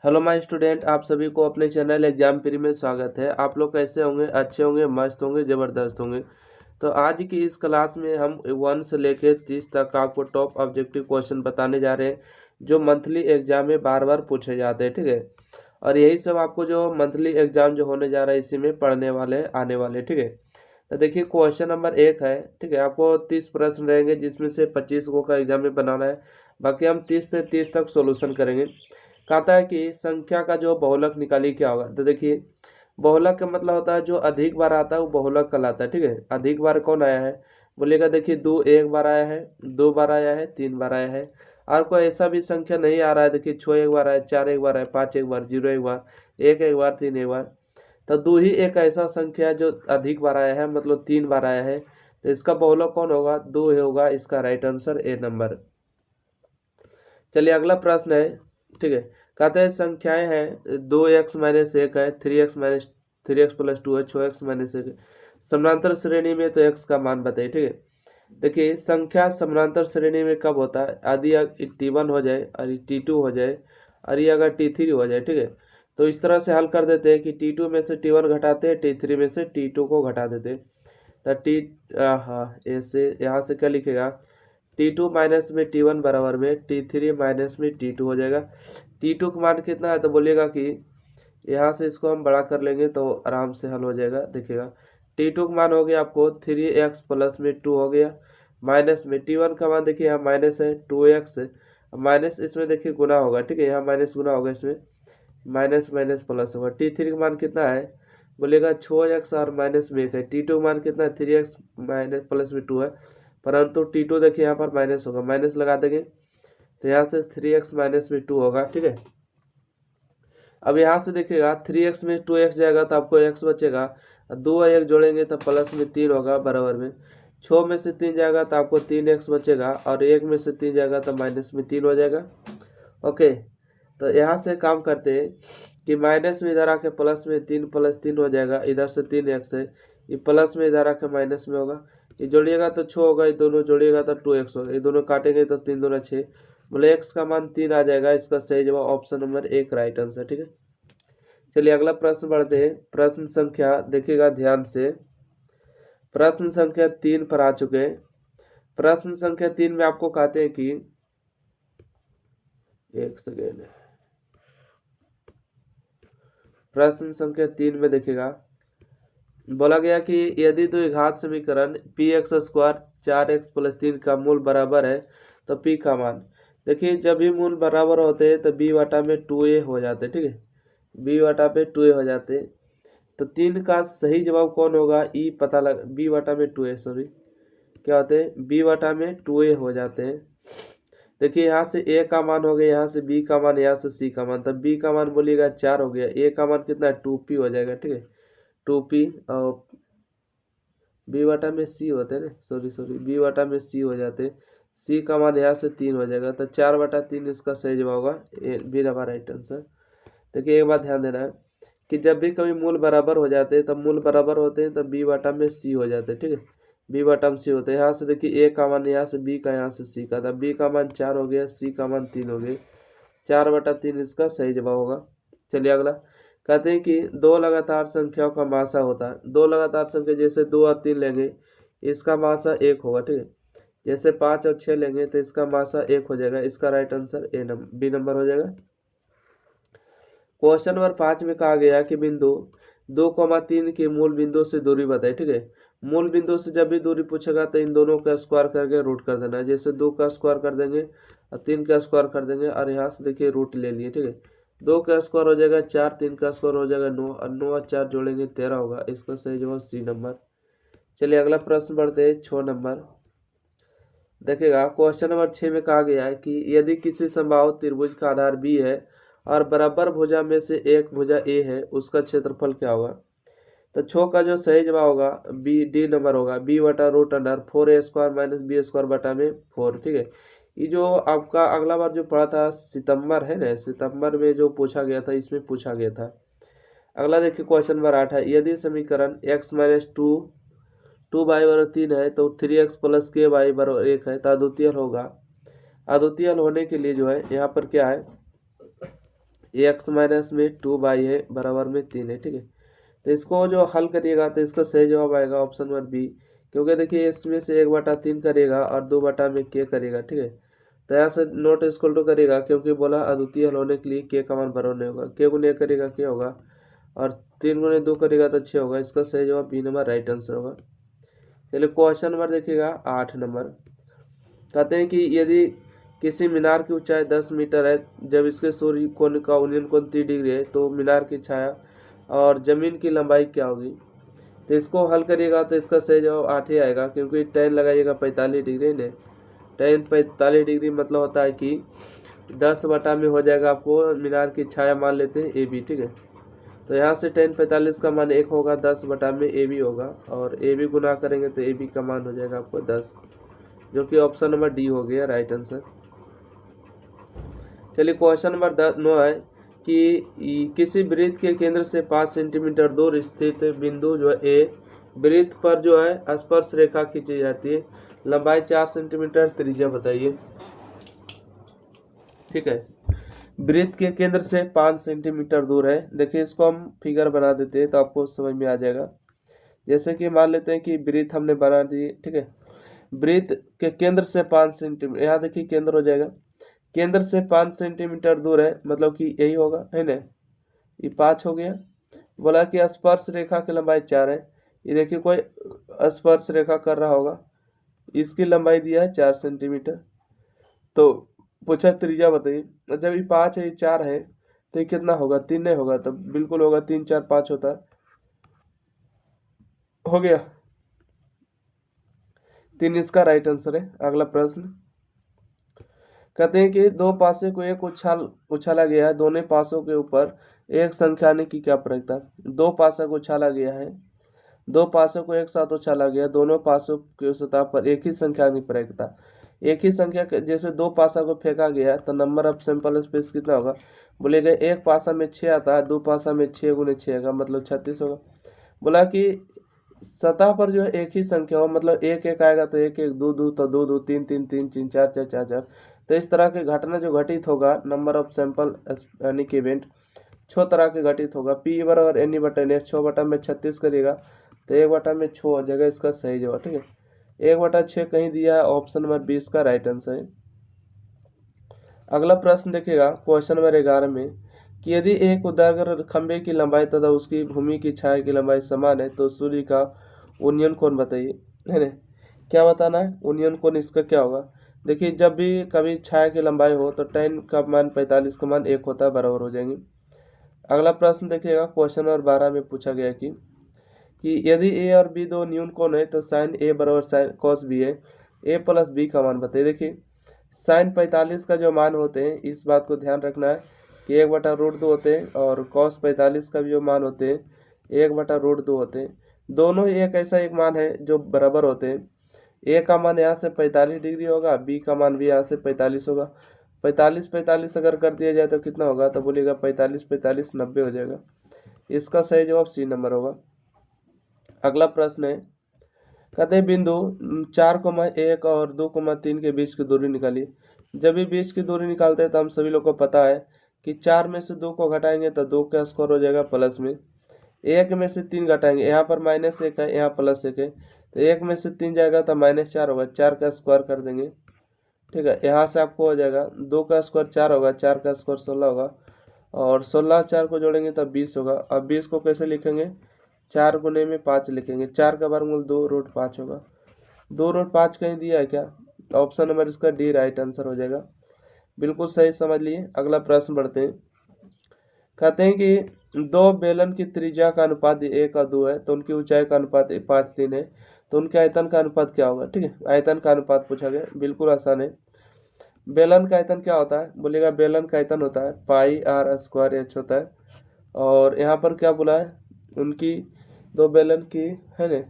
Hello my student, आप सभी को अपने चैनल एग्जाम फ्री में स्वागत है। आप लोग कैसे होंगे? अच्छे होंगे, मस्त होंगे, ज़बरदस्त होंगे। तो आज की इस क्लास में हम 1 से लेकर 30 तक आपको टॉप ऑब्जेक्टिव क्वेश्चन बताने जा रहे हैं जो मंथली एग्जाम में बार बार पूछे जाते हैं, ठीक है। और यही सब आपको जो मंथली एग्जाम जो होने जा रहा है इसी में पढ़ने वाले आने वाले, ठीक है। तो देखिए क्वेश्चन नंबर 1 है, ठीक है। आपको 30 प्रश्न रहेंगे जिसमें से 25 को का एग्जाम में बनाना है। बाकी हम 30 से 30 तक सोल्यूशन करेंगे। कहता है कि संख्या का जो बहुलक निकाली क्या होगा। तो देखिए बहुलक का मतलब होता है जो अधिक बार आता है वो बहुलक कहलाता है, ठीक है। अधिक बार कौन आया है? बोलेगा देखिए 2 एक बार आया है, 2 बार आया है, 3 बार आया है। और कोई ऐसा भी संख्या नहीं आ रहा है, देखिए 6 एक बार आया, 4 एक बार आया, 5 एक बार, 0 एक बार, 1 एक बार, 3 एक बार। तो 2 ही एक ऐसा संख्या है जो अधिक बार आया है, मतलब 3 बार आया है। तो इसका बहुलक कौन होगा? 2 होगा। इसका राइट आंसर ए नंबर। चलिए अगला प्रश्न है, ठीक है। कहते हैं संख्याएं हैं 2x-1 है, 3x + 2 है, 6x-1 है। समानांतर श्रेणी में तो x का मान बताइए, ठीक है। देखिए संख्या समानांतर श्रेणी में कब होता है? यदि T1 हो जाए और T2 हो जाए और ये अगर T3 हो जाए, ठीक है। तो इस तरह से हल कर देते हैं कि T2 में से T1 घटाते हैं, T3 में से T2 को घटा देते हैं। तो हाँ ऐसे यहाँ से क्या लिखेगा? T2 माइनस में T1 बराबर में T3 माइनस में T2 हो जाएगा। T2 का मान कितना है? तो बोलिएगा कि यहाँ से इसको हम बड़ा कर लेंगे तो आराम से हल हो जाएगा। देखिएगा T2 का मान हो गया आपको 3x + में 2 हो गया, माइनस में T1 का मान देखिए यहाँ माइनस है 2x, माइनस इसमें देखिए गुना होगा, ठीक है। यहाँ माइनस गुना होगा, इसमें माइनस माइनस प्लस होगा। T3 का मान कितना है? बोलेगा 6x और माइनस में 1 है। T2 का मान कितना है? 3x माइनस प्लस में 2 है, परंतु T2 देखिए यहाँ पर माइनस होगा, माइनस लगा देंगे तो यहाँ से 3x माइनस में 2 होगा, ठीक है। अब यहाँ से देखिएगा 3x में 2x जाएगा तो आपको x बचेगा, 2 और 1 जोड़ेंगे तो प्लस में 3 होगा बराबर में। 6 में से 3 जाएगा तो आपको 3x बचेगा और 1 में से 3 जाएगा तो माइनस में 3 हो जाएगा। ओके, तो यहाँ से काम करते हैं कि माइनस में इधर आके प्लस में 3 + 3 हो जाएगा, इधर से 3x है, ये प्लस में इधर आके माइनस में होगा। ये जोड़िएगा तो 6 होगा, ये दोनों जोड़िएगा तो 2x होगा, ये दोनों काटेंगे तो 3 दूना 6, बोले x का मान 3 आ जाएगा। इसका सही जवाब ऑप्शन नंबर 1 राइट आंसर, ठीक है। चलिए अगला प्रश्न बढ़ते हैं। प्रश्न संख्या देखिएगा ध्यान से, प्रश्न संख्या 3 पर आ चुके हैं। प्रश्न संख्या 3 में आपको कहते हैं कि एक सेकेंड, प्रश्न संख्या 3 में देखिएगा बोला गया कि यदि द्विघात समीकरण px² 4x + 3 का मूल बराबर है तो p का मान। देखिए जब भी मूल बराबर होते हैं तो b/2a हो जाते हैं, ठीक है। b/2a हो जाते हैं। तो 3 का सही जवाब कौन होगा? ई पता लग b/2a, सॉरी क्या होते हैं? b/2a हो जाते हैं। देखिए यहाँ से a का मान हो गया, यहाँ से b का मान, यहाँ से c का मान। तब b का मान बोलिएगा 4 हो गया, a का मान कितना है? 2p हो जाएगा, ठीक है। 2p और b/c होते हैं ना, सॉरी b/c हो जाते। c का मान यहाँ से 3 हो जाएगा, तो 4/3 इसका सही जवाब होगा, बी नंबर राइट आंसर। देखिए एक बात ध्यान देना है कि जब भी कभी मूल बराबर हो जाते हैं तब मूल बराबर होते हैं तब b/c हो जाते हैं, ठीक है। b/c होते हैं। यहाँ से देखिए a का मान यहाँ से b का, यहाँ से c का, तब b का मान 4 हो गया, c का मान 3 हो गए, 4/3 इसका सही जवाब होगा। चलिए अगला कहते हैं कि 2 लगातार संख्याओं का मासा होता है। 2 लगातार संख्या जैसे 2 और 3 लेंगे इसका मासा 1 होगा, ठीक है। जैसे 5 और 6 लेंगे तो इसका मासा 1 हो जाएगा। इसका राइट आंसर बी नंबर हो जाएगा। क्वेश्चन नंबर 5 में कहा गया कि बिंदु 2,3 के मूल बिंदु से दूरी बताए, ठीक है। मूल बिंदु से जब भी दूरी पूछेगा तो इन दोनों का स्क्वायर करके रूट कर देना है। जैसे 2 का स्क्वायर कर देंगे और 3 का स्क्वायर कर देंगे और यहाँ से देखिए रूट ले लिए, ठीक है। 2 का स्क्वायर हो जाएगा 4, 3 का स्क्वायर हो जाएगा 9 और 9 और 4 जोड़ेंगे 13 होगा। इसका सही जवाब सी नंबर। चलिए अगला प्रश्न बढ़ते हैं 6 नंबर। देखिएगा क्वेश्चन नंबर 6 में कहा गया है कि यदि किसी समबाहु त्रिभुज का आधार बी है और बराबर भुजा में से एक भुजा ए है, उसका क्षेत्रफल क्या होगा? तो 6 का जो सही जवाब होगा डी नंबर होगा, b/√4a² - b² / 4, ठीक है। ये जो आपका अगला बार जो पढ़ा था सितंबर है ना, सितंबर में जो पूछा गया था इसमें पूछा गया था। अगला देखिए क्वेश्चन नंबर 8 है। यदि समीकरण x - 2y/3 है तो 3x + ky/1 है तो अद्वितीय होगा। अद्वितीय होने के लिए जो है यहाँ पर क्या है एक्स माइनस में 2y है बराबर में 3 है, ठीक है। तो इसको जो हल करिएगा तो इसका सही जवाब आएगा ऑप्शन नंबर बी, क्योंकि देखिए इसमें से 1/3 करेगा और 2 में के करेगा, ठीक है। तो यहाँ से नॉट इक्वल टू करेगा, क्योंकि बोला अद्वितीय हल होने के लिए के का मान बराबर नहीं होगा। के गुने करेगा के होगा और 3 गुने 2 करेगा तो 6 होगा। इसका सही जवाब बी नंबर राइट आंसर होगा। चलिए क्वेश्चन नंबर देखिएगा 8 नंबर। कहते हैं कि यदि किसी मीनार की ऊंचाई 10 मीटर है, जब इसके सूर्य कोण का उन्नयन कोण 30 डिग्री है, तो मीनार की छाया और जमीन की लंबाई क्या होगी। तो इसको हल करिएगा तो इसका सही जवाब 8 ही आएगा, क्योंकि tan लगाइएगा 45 डिग्री ने। tan 45 डिग्री मतलब होता है कि 10 बटा में हो जाएगा आपको मीनार की छाया मान लेते हैं AB, ठीक है। तो यहाँ से tan 45 का मान 1 होगा, 10 बटा में AB होगा और AB गुना करेंगे तो AB का मान हो जाएगा आपको 10, जो कि ऑप्शन नंबर डी हो गया राइट आंसर। चलिए क्वेश्चन नंबर 9 है कि किसी वृत्त के केंद्र से 5 सेंटीमीटर दूर स्थित बिंदु जो है ए, वृत्त पर जो है स्पर्श रेखा खींची जाती है, लंबाई 4 सेंटीमीटर, त्रिज्या बताइए, ठीक है। वृत्त के केंद्र से 5 सेंटीमीटर दूर है। देखिए इसको हम फिगर बना देते हैं तो आपको समझ में आ जाएगा। जैसे कि मान लेते हैं कि वृत्त हमने बना दी, ठीक है। वृत्त के केंद्र से 5 सेंटीमीटर, यहाँ देखिए केंद्र हो जाएगा, केंद्र से 5 सेंटीमीटर दूर है, मतलब कि यही होगा, है ना। ये 5 हो गया। बोला कि स्पर्श रेखा की लंबाई 4 है। ये देखिए कोई स्पर्श रेखा कर रहा होगा, इसकी लंबाई दिया है 4 सेंटीमीटर। तो पूछा त्रिज्या बताइए। जब ये 5 है, ये 4 है, तो ये कितना होगा, 3 नहीं होगा, तो बिल्कुल होगा 3 4 5 होता है, हो गया 3, इसका राइट आंसर है। अगला प्रश्न कहते हैं कि दो पासे को एक उछाला गया है, दोनों पासों के ऊपर एक संख्या आने की क्या प्रयोगता। दो पासा को उछाला गया है, दो पासों को एक साथ उछाला गया, दोनों पासों की सतह पर एक ही संख्या आने की प्रयोगता। एक ही संख्या जैसे दो पासा को फेंका गया तो नंबर ऑफ सैंपल स्पेस कितना होगा। बोलेगा एक पासा में 6 आता है, दो पासा में 6 गुने 6 होगा, मतलब 36 होगा। बोला कि सतह पर जो है एक ही संख्या हो, मतलब एक एक आएगा तो एक एक, दो दो तो दो दो, तीन तीन तीन तीन, चार चार चार चार। तो इस तरह के घटना जो घटित होगा, नंबर ऑफ सैंपल यानी कि इवेंट 6 तरह के घटित होगा। पी बराबर एन बटा एन, 6 बटा में 36 करेगा तो 1 बटा में 6 हो जाएगा, इसका सही जवाब, ठीक है। 1 बटा 6 कहीं दिया है, ऑप्शन नंबर 20 का राइट आंसर है। अगला प्रश्न देखिएगा क्वेश्चन नंबर 11 में कि यदि एक उदागर खंभे की लंबाई तथा उसकी भूमि की छाया की लंबाई समान है तो सूर्य का उन्नयन कोण बताइए, है ना। क्या बताना है, उन्नयन कोण इसका क्या होगा। देखिए जब भी कभी छाया की लंबाई हो तो tan का मान 45 का मान 1 होता है, बराबर हो जाएंगे। अगला प्रश्न देखिएगा क्वेश्चन नंबर 12 में पूछा गया कि यदि ए और बी दो न्यून कोण है तो साइन ए बराबर साइन कॉस बी है, ए प्लस बी का मान बताइए। देखिए साइन 45 का जो मान होते हैं, इस बात को ध्यान रखना है कि 1/√2 होते हैं, और कॉस 45 का भी जो मान होते हैं 1/√2 होते हैं। दोनों ही एक ऐसा एक मान है जो बराबर होते हैं। ए का मान यहाँ से 45 डिग्री होगा, बी का मान भी यहाँ से 45 होगा। 45 45 अगर कर दिया जाए तो कितना होगा, तो बोलिएगा 45 45 90 हो जाएगा। इसका सही जवाब सी नंबर होगा। अगला प्रश्न है, कहते हैं बिंदु 4,1 और 2,3 के बीच की दूरी निकालिए। जब भी बीच की दूरी निकालते हैं तो हम सभी लोग को पता है कि 4 में से 2 को घटाएंगे तो 2 का स्क्वायर हो जाएगा, प्लस में 1 में से 3 घटाएंगे, यहाँ पर -1 है, यहाँ +1 है, तो 1 में से 3 जाएगा तो -4 होगा, 4 का स्क्वायर कर देंगे, ठीक है। यहाँ से आपको हो जाएगा 2 का स्क्वायर 4 होगा, 4 का स्क्वायर 16 होगा, और 16 4 को जोड़ेंगे तो 20 होगा। अब 20 को कैसे लिखेंगे, 4 गुने में 5 लिखेंगे, 4 का वर्गमूल 2√5 होगा। 2√5 कहीं दिया है क्या, ऑप्शन नंबर इसका डी राइट आंसर हो जाएगा, बिल्कुल सही समझ लिए। अगला प्रश्न बढ़ते हैं। कहते हैं कि दो बेलन की त्रिज्या का अनुपात 1 और 2 है तो उनकी ऊंचाई का अनुपात 5:3 है, तो उनके आयतन का अनुपात क्या होगा, ठीक है। आयतन का अनुपात पूछा गया, बिल्कुल आसान है। बेलन का आयतन क्या होता है, बोलेगा बेलन का आयतन होता है πr² होता है, और यहाँ पर क्या बोला है, उनकी दो बेलन की, है ना।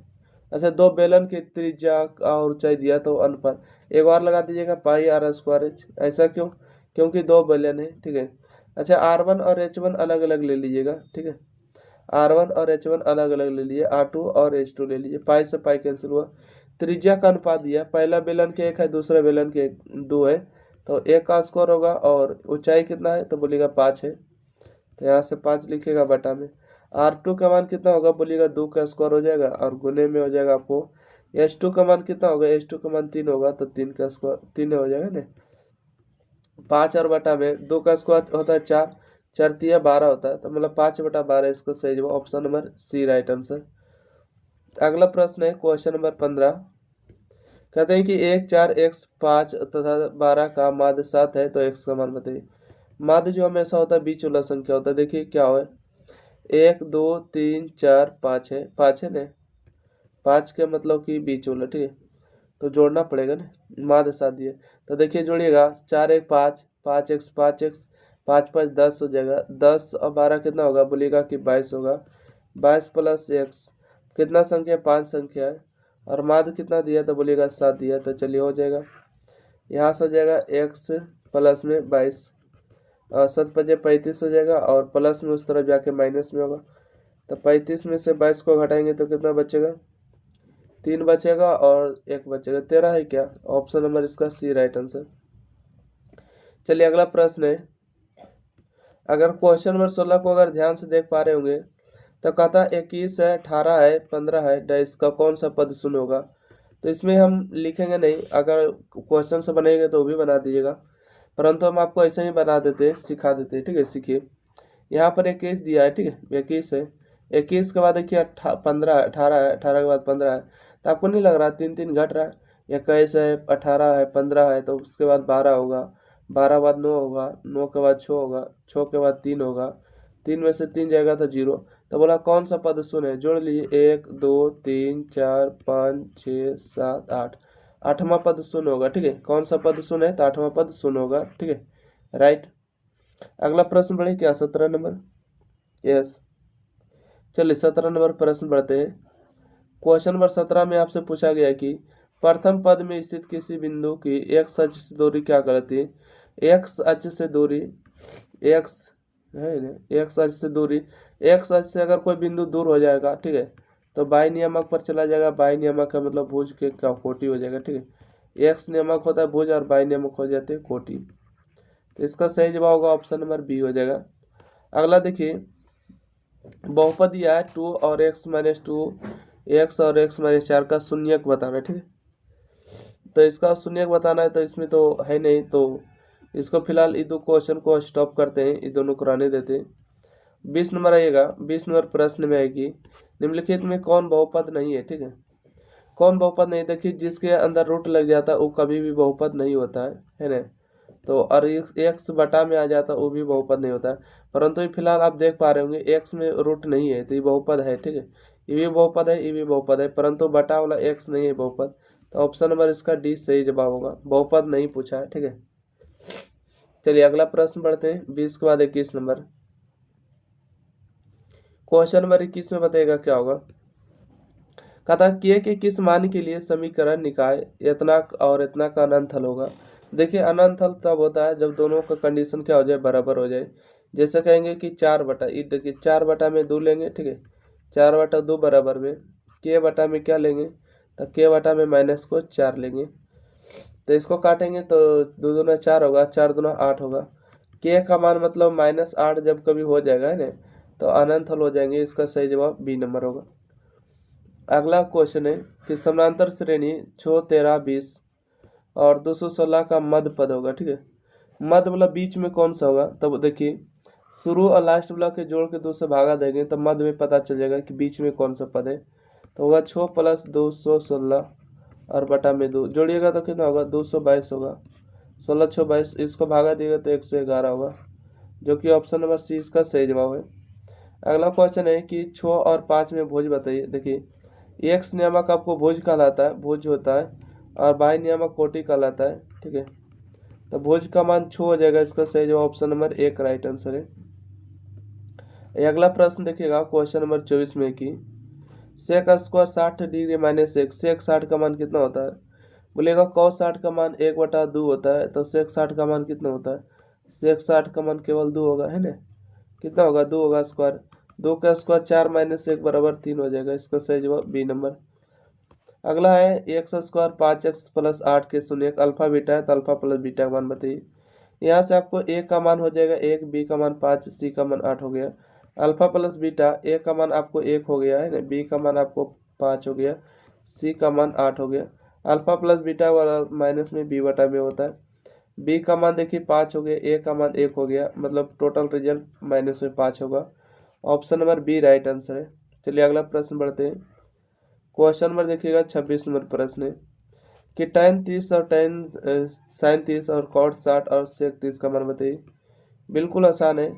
अच्छा, दो बेलन की त्रिज्या और ऊंचाई दिया तो अनुपात एक बार लगा दीजिएगा πr², ऐसा क्यों, क्योंकि दो बेलन है, ठीक है। अच्छा, R1 और H1 अलग अलग ले लीजिएगा, ठीक है। R1 और H1 अलग अलग ले लीजिए, R2 और H2 ले लीजिए, पाई से पाई कैंसिल हुआ। त्रिज्या का अनुपात दिया, पहला बेलन के 1 है, दूसरा बेलन के 2 है, तो 1 का स्क्वायर होगा, और ऊंचाई कितना है तो बोलिएगा 5 है। तो यहाँ से 5 लिखेगा बटा में। R2 का मान कितना होगा बोलिएगा 2 का स्क्वायर हो जाएगा और गुने में हो जाएगा आपको H2 का मान कितना होगा, H2 का मान 3 होगा तो 3 का स्क्वायर 3 हो जाएगा ना। 5 और बटा में 2 का स्क्वायर होता है 4, 4 3 12 होता है, तो मतलब 5/12 इसका सही जवाब option number C right answer. अगला प्रश्न है क्वेश्चन नंबर 15। कहते हैं कि 1 4 x 5 तथा 12 का माध्य 7 है तो x का मान बताइए। माध्य जो हमेशा होता है बीच वाला संख्या होता है। देखिए क्या हो 1 2 3 4 5 है, 5 है ना, 5 के मतलब कि बीच वाला, ठीक है, तो जोड़ना पड़ेगा ना, माध्य 7 दिए तो देखिए जोड़िएगा 4 1 5 5x 5x 5 5 10 हो जाएगा, 10 और 12 कितना होगा बोलिएगा कि 22 होगा, 22 प्लस x कितना संख्या है 5 संख्या है और माध्य कितना दिया तो बोलिएगा 7 दिया, तो चलिए हो जाएगा यहाँ से हो जाएगा x प्लस में 22 और 7 5 35 हो जाएगा और प्लस में उस तरफ जाके माइनस में होगा, तो 35 में से 22 को घटाएंगे तो कितना बचेगा 3 बचेगा और 1 बचेगा, 13 है क्या, ऑप्शन नंबर इसका सी राइट आंसर। चलिए अगला प्रश्न है, अगर क्वेश्चन नंबर 16 को अगर ध्यान से देख पा रहे होंगे तो कहता 21 है 18 है 15 है डैश का कौन सा पद शून्य होगा। तो इसमें हम लिखेंगे नहीं, अगर क्वेश्चन से बनेंगे तो भी बना दीजिएगा, परंतु हम आपको ऐसे ही बना देते सिखा देते, ठीक है। सीखिए यहाँ पर 21 दिया है, ठीक है, 21 है, 21 के बाद देखिए 15 18 है, 18 के बाद 15 है, तो आपको नहीं लग रहा 3 3 घट रहा है, 21 है 18 है 15 है, तो उसके बाद 12 होगा, 12 बाद 9 होगा, 9 के बाद 6 होगा, 6 के बाद 3 होगा, 3 में से 3 जाएगा तो 0, तो बोला कौन सा पद शून्य है, जोड़ लीजिए 1 2 3 4 5 6 7 8, 8वां पद शून्य होगा, ठीक है। कौन सा पद शून्य है तो 8वां पद शून्य होगा, ठीक है, राइट। अगला प्रश्न बढ़े क्या 17 नंबर, यस। चलिए 17 नंबर प्रश्न बढ़ते हैं। क्वेश्चन नंबर 17 में आपसे पूछा गया कि प्रथम पद में स्थित किसी बिंदु की एक्स अक्ष से दूरी क्या कहलाती है। एक्स अक्ष से दूरी, एक्स है ना, एक्स अक्ष से दूरी, एक्स अक्ष से अगर कोई बिंदु दूर हो जाएगा, ठीक है, तो बाई नियामक पर चला जाएगा। बाई नियामक का मतलब भुज के क्या कोटि हो जाएगा, ठीक है। एक्स नियामक होता है भुज और बाई नियामक हो जाते हैं कोटि, तो इसका सही जवाब होगा ऑप्शन नंबर बी हो जाएगा। अगला देखिए बहुपद दिया है 2 और x माइनस 2 x और x माइनस 4 का शून्यक बताना है, ठीक है। तो इसका शून्यक बताना है, तो इसमें तो है नहीं, तो इसको फिलहाल ये दो क्वेश्चन को स्टॉप करते हैं, ये दोनों को रहने देते हैं। 20 नंबर आइएगा, 20 नंबर प्रश्न में आएगी निम्नलिखित में कौन बहुपद नहीं है, ठीक है। कौन बहुपद नहीं, देखिए जिसके अंदर रूट लग जाता है वो कभी भी बहुपद नहीं होता है ना, तो और एक्स बटा में आ जाता है वो भी बहुपद नहीं होता है, परंतु फिलहाल आप देख पा रहे होंगे एक्स में रूट नहीं है तो ये बहुपद है, ठीक है, ये भी बहुपद है, ये भी बहुपद है, परंतु बटा वाला एक्स नहीं है बहुपद, तो ऑप्शन नंबर इसका डी सही जवाब होगा, बहुपद नहीं पूछा है, ठीक है। चलिए अगला प्रश्न पढ़ते हैं, 20 के बाद 21 नंबर। क्वेश्चन नंबर 21 में बताएगा क्या होगा। कहता के किस मान के लिए समीकरण निकाय इतना और इतना का अनंत हल होगा। देखिए अनंत हल तब होता है जब दोनों का कंडीशन क्या हो जाए, बराबर हो जाए। जैसे कहेंगे कि 4 बटा, ये देखिए 4 बटा में 2 लेंगे, ठीक है, 4 बटा 2 बराबर में के बटा में क्या लेंगे, तो के बटा में माइनस को 4 लेंगे, तो इसको काटेंगे तो 2 दूना 4 होगा, 4 दूना 8 होगा। के का मान मतलब -8 जब कभी हो जाएगा है ना, तो अनंत हल हो जाएंगे, इसका सही जवाब बी नंबर होगा। अगला क्वेश्चन है कि समानांतर श्रेणी 6 13 20 और 216 का मध्य पद होगा, ठीक है। मध्य मतलब बीच में कौन सा होगा, तब देखिए शुरू और लास्ट ब्लॉक के जोड़ के 2 से भागा देंगे तो मध्य में पता चल जाएगा कि बीच में कौन सा पद है, तो होगा 6 प्लस 216 और बटा में 2 जोड़िएगा तो कितना होगा 222 होगा, 16 6 22, इसको भागा दिएगा तो 111 होगा, जो कि ऑप्शन नंबर सी इसका सही जवाब है। अगला क्वेश्चन है कि 6 और 5 में भुज बताइए। देखिए एक्स नियामक आपको भुज कहलाता है, भुज होता है, और बाई नियामक कोटि कहलाता है, ठीक है, तो भुज का मान 6 हो जाएगा, इसका सही जवाब ऑप्शन नंबर 1 राइट आंसर है। अगला प्रश्न देखिएगा क्वेश्चन नंबर 24 में कि सेक स्क्वायर 60 डिग्री माइनस 1, सेक 60 का मान कितना होता है, बोलेगा कॉस 60 का मान 1/2 होता है, तो सेक 60 का मान कितना होता है, सेक 60 का मान केवल 2 होगा है ना, कितना होगा 2 होगा स्क्वायर, 2 का स्क्वायर 4 माइनस 1 बराबर 3 हो जाएगा, इसका सही जवाब बी नंबर। अगला है एक्स स्क्वायर 5x प्लस 8 के शून्य अल्फा बीटा है, तो अल्फा प्लस बीटा का मान बताइए। यहाँ से आपको ए का मान हो जाएगा 1, बी का मान 5, सी का मान 8 हो गया। अल्फा प्लस बीटा, ए का मान आपको 1 हो गया है ना, बी का मान आपको 5 हो गया, सी का मान 8 हो गया। अल्फा प्लस बीटा वाला माइनस में बी बटा में होता है। बी का मान देखिए 5 हो गया, ए का मान 1 हो गया, मतलब टोटल रिजल्ट माइनस में 5 होगा। Option number B right answer है। चलिए अगला प्रश्न बढ़ते हैं। क्वेश्चन नंबर देखिएगा 26 नंबर प्रश्न है कि tan 30 और tan sin 30 और cot 60 और sec 30 का मान बताइए। बिल्कुल आसान है।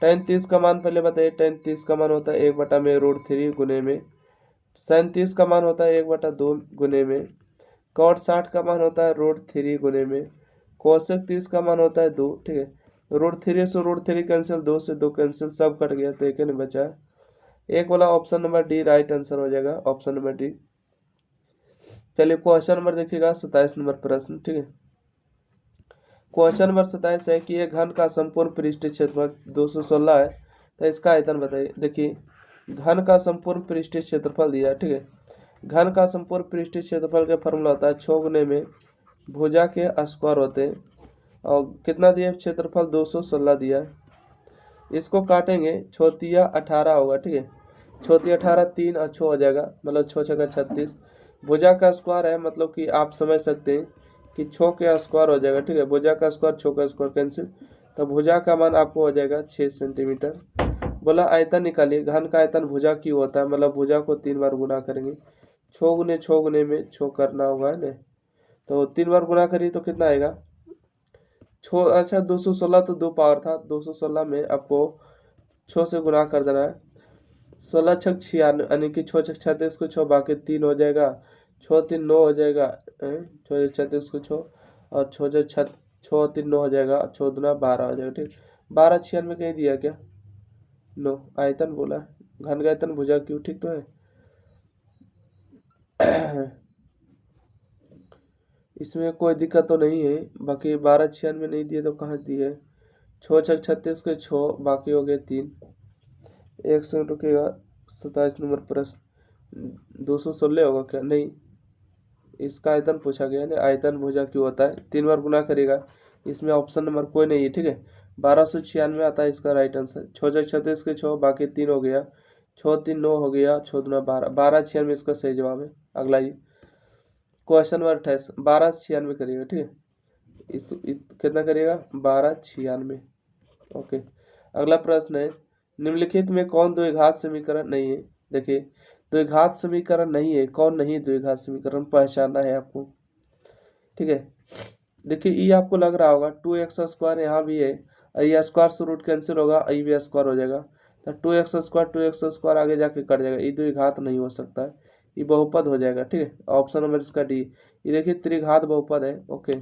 tan 30 का मान पहले बताइए। tan 30 का मान होता है 1/√3 गुने में। sin 30 का मान होता है 1/2 गुने में। cot 60 का मान होता है √3 गुने में। cosec 30 का मान होता है 2। ठीक है, √3 से √3 कैंसिल, 2 से 2 कैंसिल, सब कट गया तो एक नहीं बचा। एक वाला option number D right answer हो जाएगा, ऑप्शन नंबर डी। चलिए क्वेश्चन नंबर देखिएगा 27 नंबर प्रश्न। ठीक है, क्वेश्चन नंबर 27 है कि एक घन का संपूर्ण पृष्ठीय क्षेत्रफल 216 है, तो इसका आयतन बताइए। देखिए घन का संपूर्ण पृष्ठीय क्षेत्रफल दिया है। ठीक है, घन का संपूर्ण पृष्ठीय क्षेत्रफल का फॉर्मूला होता है 6 गुने में भुजा के स्क्वायर होते हैं, और कितना दिया क्षेत्रफल 216 दिया है। इसको काटेंगे, छोतिया 18 होगा। ठीक है, छोतिया 18, 3 और 6 हो जाएगा, मतलब 6 6 36। भुजा का स्क्वायर है, मतलब कि आप समझ सकते हैं कि 6 के स्क्वायर हो जाएगा। ठीक है, भुजा का स्क्वायर 6 का स्क्वायर कैंसिल, तो भुजा का मान आपको हो जाएगा 6 सेंटीमीटर। बोला आयतन निकालिए। घन का आयतन भुजा क्यों होता है, मतलब भुजा को 3 बार गुना करेंगे। 6 गुने में 6 करना होगा है ना, तो 3 बार गुना करिए तो कितना आएगा। अच्छा 216 तो 2 पावर था, 216 में आपको 6 से गुना कर देना है। 16 छक 96, यानी कि 6 छक 36 को 6, बाकी 3 हो जाएगा, 6 3 9 हो जाएगा, 6 36 को 6 और 6 3 9 हो जाएगा, 6 दूना 12 हो जाएगा। ठीक, 12 96 कहीं दिया क्या, नो, आयतन बोला घन का आयतन भुजा क्यों, ठीक तो है। इसमें कोई दिक्कत तो नहीं है, बाकी 12 96 नहीं दिए तो कहाँ दिए। 6 छक 36 के 6, बाकी हो गए 3। एक सेकंड रुकेगा। 27 नंबर प्रश्न 216 होगा क्या, नहीं, इसका आयतन पूछा गया है ना। आयतन भुजा क्यों होता है, 3 बार गुना करेगा। इसमें ऑप्शन नंबर कोई नहीं है। ठीक है, 1296 आता है इसका राइट आंसर। 6 छक 36 के 6, बाकी 3 हो गया, 6 3 9 हो गया, 6 दूना 12, 1296 इसका सही जवाब है। अगला ये क्वेश्चन नंबर 28, 1296 करिएगा। ठीक है, कितना करिएगा, 1296। ओके, अगला प्रश्न है निम्नलिखित में कौन द्विघात समीकरण नहीं है। देखिए द्विघात समीकरण नहीं है, कौन नहीं द्विघात समीकरण पहचानना है आपको। ठीक है, देखिए ये आपको लग रहा होगा 2x² यहाँ भी है, और ये स्क्वायर से रूट कैंसिल होगा, ये भी स्क्वायर हो जाएगा, तो 2x² आगे जाके कट जाएगा, ये द्विघात नहीं हो सकता है, ये बहुपद हो जाएगा। ठीक है, ऑप्शन नंबर इसका डी। ये देखिए त्रिघात बहुपद है। ओके,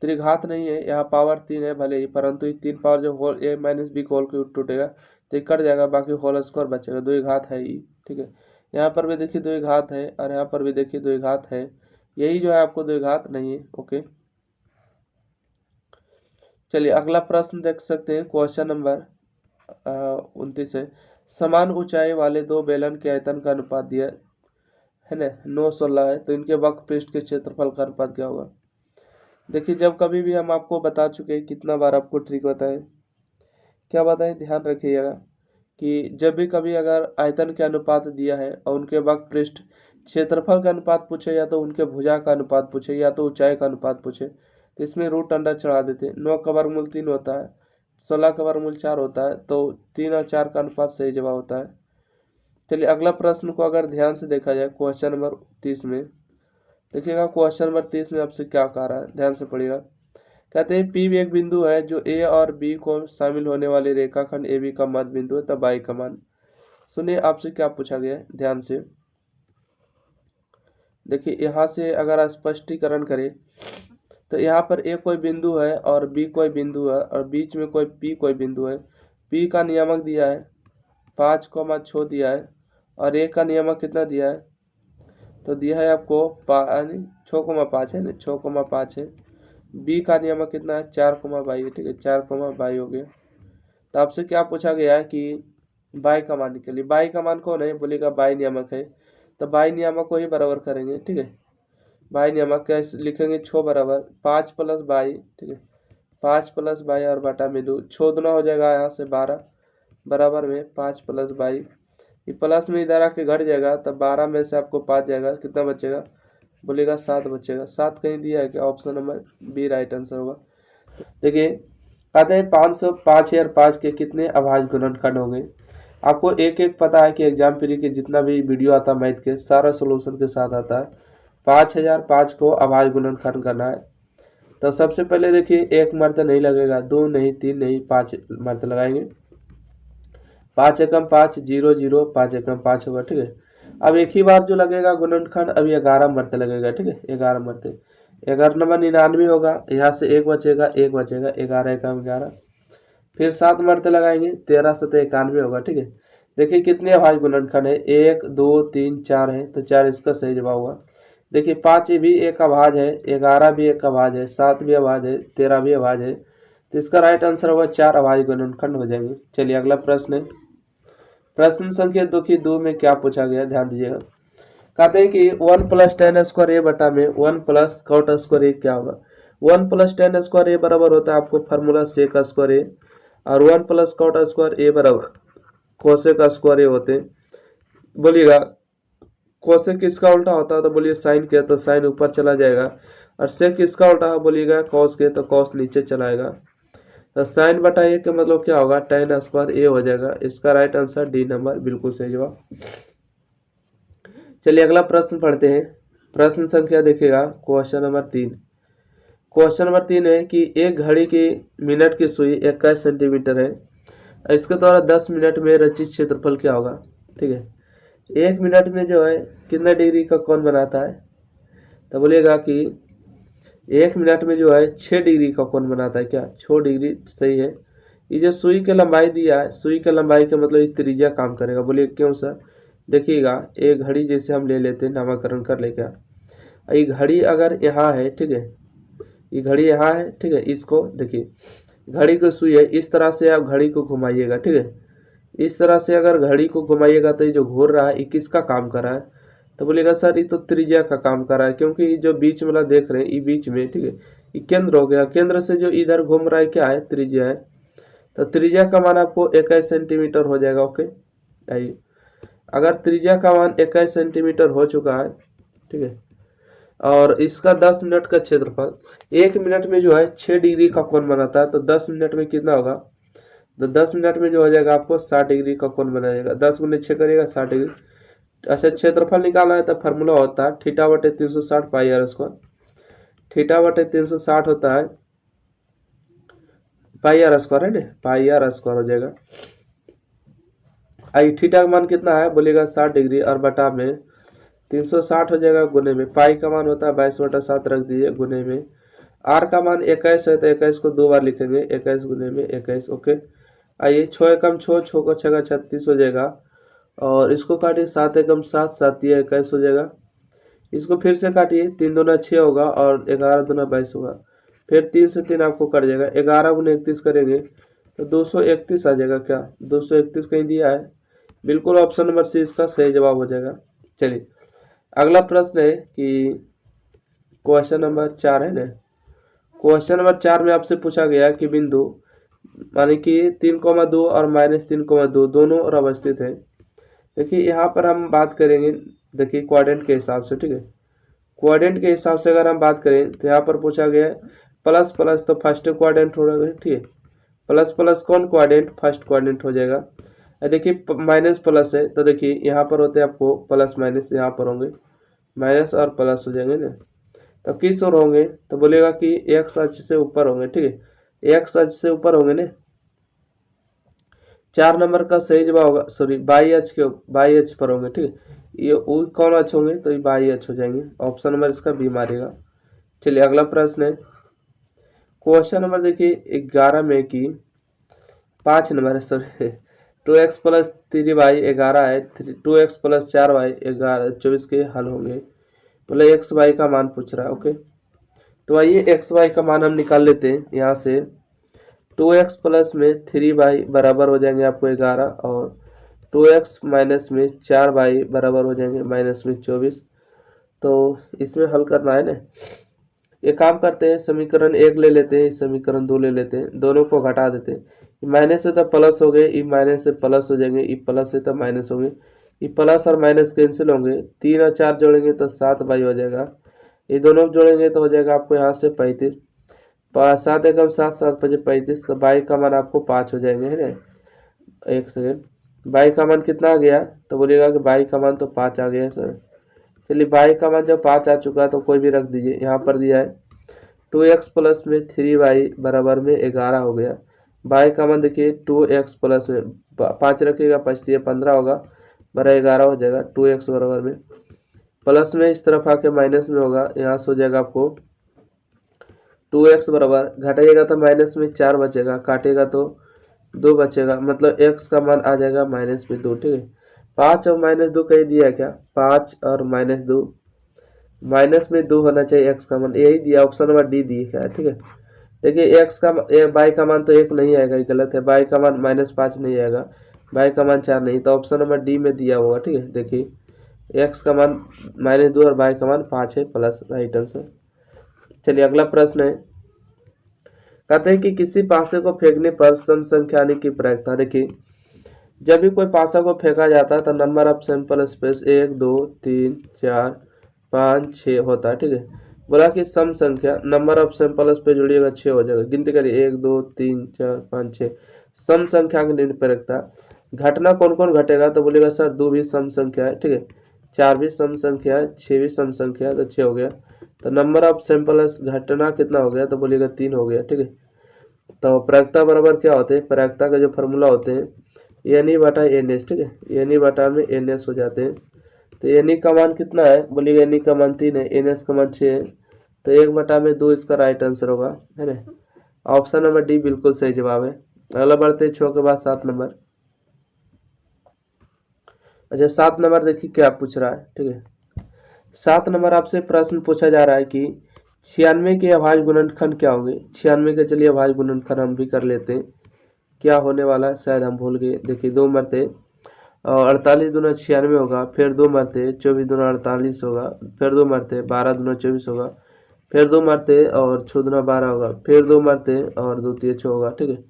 त्रिघात नहीं है, यहाँ पावर 3 है भले ही, परंतु ये 3 पावर जो whole a minus B whole cube टूटेगा तो ये कट जाएगा, बाकी होल स्क्वायर बचेगा, द्विघात है ये। ठीक है, यहाँ पर भी देखिए द्विघात है, और यहाँ पर भी देखिए द्विघात है, यही जो है आपको द्विघात नहीं है। ओके, चलिए अगला प्रश्न देख सकते हैं, क्वेश्चन नंबर 29 है। समान ऊंचाई वाले दो बेलन के आयतन का अनुपात दिया है ना, 9 16 है, तो इनके वक्र पृष्ठ के क्षेत्रफल का अनुपात क्या होगा। देखिए जब कभी भी हम आपको बता चुके हैं, कितना बार आपको ट्रिक बताएं, क्या बताएं, ध्यान रखिएगा कि जब भी कभी अगर आयतन के अनुपात दिया है और उनके वक्र पृष्ठ क्षेत्रफल का अनुपात पूछे, या तो उनके भुजा का अनुपात पूछे, या तो ऊंचाई का अनुपात पूछे, तो इसमें रूट अंडर चढ़ा देते हैं। 9 का वर्गमूल 3 होता है, 16 का वर्गमूल 4 होता है, तो 3 और 4 का अनुपात सही जवाब होता है। चलिए अगला प्रश्न को अगर ध्यान से देखा जाए, क्वेश्चन नंबर 30 में देखिएगा, क्वेश्चन नंबर 30 में आपसे क्या कह रहा है, ध्यान से पढ़िएगा। कहते हैं पी एक बिंदु है जो ए और बी को शामिल होने वाले रेखाखंड ए बी का मध्य बिंदु है, तब आई का मान। सुनिए आपसे क्या पूछा गया है, ध्यान से देखिए। यहाँ से अगर स्पष्टीकरण करें तो यहाँ पर ए कोई बिंदु है और बी कोई बिंदु है, और बीच में कोई पी कोई बिंदु है। पी का नियामक दिया है 5,6 दिया है, और ए का नियामक कितना दिया है, तो दिया है आपको 6,5 है ना, 6,5 है। बी का नियमक कितना है, 4,22 है। ठीक है, 4,22 हो गया। तो आपसे क्या पूछा गया है कि बाई का मान निकलिए। बाई का मान कौन है, बोलेगा बाई नियामक है, तो बाई नियामक को ही बराबर करेंगे। ठीक है, बाई नियामक कैसे लिखेंगे, 6 बराबर 5 + 22। ठीक है, 5 प्लस बाई और बटा में 2, 6 दूना हो जाएगा यहाँ से 12 बराबर में 5 प्लस बाई, ये प्लस में इधर आके घट जाएगा, तब 12 में से आपको 5 जाएगा, कितना बचेगा बोलिएगा 7 बचेगा। 7 कहीं दिया है क्या? Option number B right answer होगा। देखिए कहते हैं 5005 के कितने अभाज्य गुणनखंड होंगे। आपको एक एक पता है कि एग्जाम पीरियड के जितना भी वीडियो आता है मैथ के सारा सोल्यूशन के साथ आता है। 5005 को अभाज्य गुणनखंड करना है तो सबसे पहले देखिए एक मर्ते नहीं लगेगा, 2 नहीं, 3 नहीं, 5 मर्ते लगाएंगे। 5 एकम 5, 0 0, 5 एकम 5 होगा। ठीक है, अब एक ही बार जो लगेगा गुणनखंड अभी 11 मर्ते लगेगा। ठीक है, 11 मर्ते, 11 नंबर 99 होगा, यहाँ से एक बचेगा, 11 एकम 11, फिर 7 मर्ते लगाएंगे, 13 7 91 होगा। ठीक है, देखिए कितने अभाज्य गुणनखंड है, 1 2 3 4 है, तो 4 इसका सही जवाब हुआ। देखिए 5 भी एक अभाज्य है, 11 भी एक अभाज्य है, 7 भी अभाज्य है, 13 भी अभाज्य है, तो इसका राइट आंसर होगा 4 अभाज्य गुणनखंड हो जाएंगे। चलिए अगला प्रश्न है, प्रश्न संख्या 2 में क्या पूछा गया, ध्यान दीजिएगा। कहते हैं कि 1 प्लस 10 स्क्वायर ए बटा में 1 प्लस कॉट स्क्वायर ए क्या होगा। 1 प्लस 10 स्क्वायर ए बराबर होता है आपको फार्मूला सेक स्क्वायर ए, और 1 प्लस कॉट स्क्वायर ए बराबर कोसेक स्क्वायर ए होते। बोलिएगा कोसेक किसका उल्टा होता है, तो बोलिए साइन के, तो साइन ऊपर चला जाएगा, और सेक किसका उल्टा है, बोलिएगा कॉस के, तो कॉस नीचे चलाएगा। तो साइन बटा ए का मतलब क्या होगा, tan स्क्वायर ए हो जाएगा। इसका राइट आंसर डी नंबर बिल्कुल सही जवाब। चलिए अगला प्रश्न पढ़ते हैं। प्रश्न संख्या देखिएगा क्वेश्चन नंबर 3। क्वेश्चन नंबर 3 है कि एक घड़ी की मिनट की सुई 21 सेंटीमीटर है, इसके द्वारा 10 मिनट में रचित क्षेत्रफल क्या होगा। ठीक है, 1 मिनट में जो है कितना डिग्री का कोण बनाता है, तो बोलिएगा कि 1 मिनट में जो है 6 डिग्री का कोण बनाता है। क्या 6 डिग्री सही है। ये जो सुई की लंबाई दिया है, सुई की लंबाई का मतलब ये त्रिज्या काम करेगा। बोलिए क्यों सर, देखिएगा एक घड़ी जैसे हम ले लेते हैं, नामकरण कर ले क्या, ये घड़ी अगर यहाँ है, ठीक है, ये घड़ी यहाँ है, ठीक है, इसको देखिए घड़ी की सुई है, इस तरह से आप घड़ी को घुमाइएगा। ठीक है, इस तरह से अगर घड़ी को घुमाइएगा तो ये जो घूर रहा है ये किसका काम कर रहा है, तो बोलिएगा सर ये तो त्रिज्या का काम कर रहा है, क्योंकि ये जो बीच वाला देख रहे हैं ये बीच में, ठीक है, ये केंद्र हो गया, केंद्र से जो इधर घूम रहा है क्या है, त्रिज्या है। तो त्रिज्या का मान आपको 21 सेंटीमीटर हो जाएगा। ओके, आइए अगर त्रिज्या का मान 21 सेंटीमीटर हो चुका है, ठीक है, और इसका 10 मिनट का क्षेत्रफल, 1 मिनट में जो है 6 डिग्री का कोण बनाता है, तो 10 मिनट में कितना होगा, तो 10 मिनट में जो हो जाएगा आपको 60 डिग्री का कोण बना जाएगा। 10 गुने 6 करिएगा 60 डिग्री। अच्छा, क्षेत्रफल निकालना है तो फार्मूला होता है थीटा बटे 360 पाई आर स्क्वायर। थीटा बटे 360 होता है पाई आर स्क्वायर, है ना, पाई आर स्क्वायर हो जाएगा। आई थीटा का मान कितना है, बोलिएगा 60 डिग्री, और बटा में 360 हो जाएगा, गुने में पाई का मान होता है 22/7 रख दीजिए, गुने में आर का मान 21 है, तो 21 को 2 बार लिखेंगे, 21 गुने में 21। ओके, आइए 6 एकम 6, 6 को 6 का 36 हो जाएगा, और इसको काटिए 7 एकम 7, 7 या 21 हो जाएगा। इसको फिर से काटिए, 3 दूना 6 होगा, और 11 दूना 22 होगा, फिर 3 से 3 आपको कट जाएगा, 11 गुने 31 करेंगे तो 231 आ जाएगा। क्या 231 कहीं दिया है, बिल्कुल ऑप्शन नंबर सी इसका सही जवाब हो जाएगा। चलिए अगला प्रश्न है कि क्वेश्चन नंबर 4 है ना, क्वेश्चन नंबर 4 में आपसे पूछा गया कि बिंदु माने कि 3,2 और -3,2 दोनों और अवस्थित है। देखिए यहाँ पर हम बात करेंगे, देखिए क्वाड्रेंट के हिसाब से, ठीक है, क्वाड्रेंट के हिसाब से अगर हम बात करें तो यहाँ पर पूछा गया है प्लस प्लस, तो फर्स्ट क्वाड्रेंट हो जाएगा। ठीक है, प्लस प्लस कौन क्वाड्रेंट, फर्स्ट क्वाड्रेंट हो जाएगा। देखिए माइनस प्लस है, तो देखिए यहाँ पर होते हैं आपको प्लस माइनस, यहाँ पर होंगे माइनस और प्लस हो जाएंगे ना, तो किस ओर होंगे, तो बोलेगा कि एक्स अक्ष से ऊपर होंगे। ठीक है, एक्स अक्ष से ऊपर होंगे ना, 4 नंबर का सही जवाब होगा, सॉरी बाई अक्ष पर होंगे। ठीक है, ये कौन अक्ष होंगे, तो ये बाई अक्ष हो जाएंगे, ऑप्शन नंबर इसका बी मारेगा। चलिए अगला प्रश्न है, क्वेश्चन नंबर देखिए 11 में कि 5 नंबर है, सॉरी 2x + 3y 11 है, 2x + 4y 11 24 के हल होंगे, मतलब एक्स वाई का मान पूछ रहा है। ओके, तो आइए एक्स वाई का मान हम निकाल लेते हैं। यहाँ से 2x प्लस में 3y बराबर हो जाएंगे आपको 11, और 2x माइनस में 4y बराबर हो जाएंगे -24। तो इसमें हल करना है ना, एक काम करते हैं, समीकरण 1 ले लेते हैं, समीकरण 2 ले लेते हैं, दोनों को घटा देते हैं। माइनस से तो प्लस हो गए, ई माइनस से प्लस हो जाएंगे, ई प्लस से तो माइनस हो गए, ये प्लस और माइनस कैंसिल होंगे, 3 और 4 जोड़ेंगे तो 7 बाई हो जाएगा। ये दोनों जोड़ेंगे तो हो जाएगा आपको यहाँ से 35, 7 एकम 7, 7 पचे 35, तो बाई का मान आपको 5 हो जाएंगे, है ना। एक सेकेंड, बाई का मान कितना आ गया, तो बोलिएगा कि बाई का मान तो 5 आ गया है सर। चलिए बाई का मान जब 5 आ चुका है तो कोई भी रख दीजिए। यहाँ पर दिया है 2x प्लस में 3y बराबर में 11 हो गया। बाई का मान देखिए 2x प्लस में 5 रखिएगा, 5 दिए 15 होगा, बरा 11 हो जाएगा। 2x बराबर में प्लस में इस तरफ आके माइनस में होगा, यहाँ से हो जाएगा आपको 2x बराबर, घटाइएगा तो माइनस में 4 बचेगा, काटेगा तो 2 बचेगा, मतलब x का मान आ जाएगा माइनस में 2। ठीक है, 5 और माइनस 2 कहीं दिया है क्या, 5 और माइनस 2, माइनस में 2 होना चाहिए x का मान, यही दिया, ऑप्शन नंबर डी दिए क्या है। ठीक है, देखिए x का बाई का मान तो 1 नहीं आएगा, ये गलत है। बाई का मान -5 नहीं आएगा, बाई का मान 4 नहीं, तो ऑप्शन नंबर डी में दिया होगा। ठीक है, देखिए x का मान -2 और बाई का मान 5 है, प्लस राइट आंसर। चलिए अगला प्रश्न है, कहते हैं कि किसी पासे को फेंकने पर सम संख्या आने की प्रयत्ता। देखिए जब भी कोई पासा को फेंका जाता है तो नंबर ऑफ सैंपल स्पेस 1 2 3 4 5 6 होता है। ठीक है, बोला कि सम संख्या, नंबर ऑफ सैंपल स्पेस जोड़िएगा 6 हो जाएगा, गिनती करिए 1 2 3 4 5 6। सम संख्या की निरपेक्षता, घटना कौन कौन घटेगा, तो बोलेगा सर 2 भी सम संख्या है। ठीक है, 4 भी सम संख्या है, 6 भी सम संख्या है, तो 6 हो गया। तो नंबर ऑफ सैंपल घटना कितना हो गया, तो बोलिएगा 3 हो गया। ठीक है, तो प्रायिकता बराबर क्या होते हैं, प्रायिकता का जो फॉर्मूला होते हैं एन ई बटा एन एस। ठीक है, एन ई बटा में एन एस हो जाते हैं। तो एन ई का मान कितना है, बोलिएगा एन ई का मान 3 है, एन एस का मान 6 है, तो 1/2 इसका राइट आंसर होगा, है ना। ऑप्शन नंबर डी बिल्कुल सही जवाब है। अगला बढ़ते 6 के बाद 7 नंबर। अच्छा 7 नंबर देखिए क्या पूछ रहा है। ठीक है, 7 नंबर आपसे प्रश्न पूछा जा रहा है कि 96 के अभाज्य गुणनखंड क्या होंगे। 96 के चलिए अभाज्य गुणनखंड हम भी कर लेते हैं, क्या होने वाला है, शायद हम भूल गए। देखिए 2 मरते और 48 दूना 96 होगा, फिर 2 मरते 24 दूना 48 होगा, फिर 2 मरते 12 दूना 24 होगा, फिर 2 मरते और 6 दूना 12 होगा, फिर 2 मरते और 2 तिये 6 होगा। ठीक है,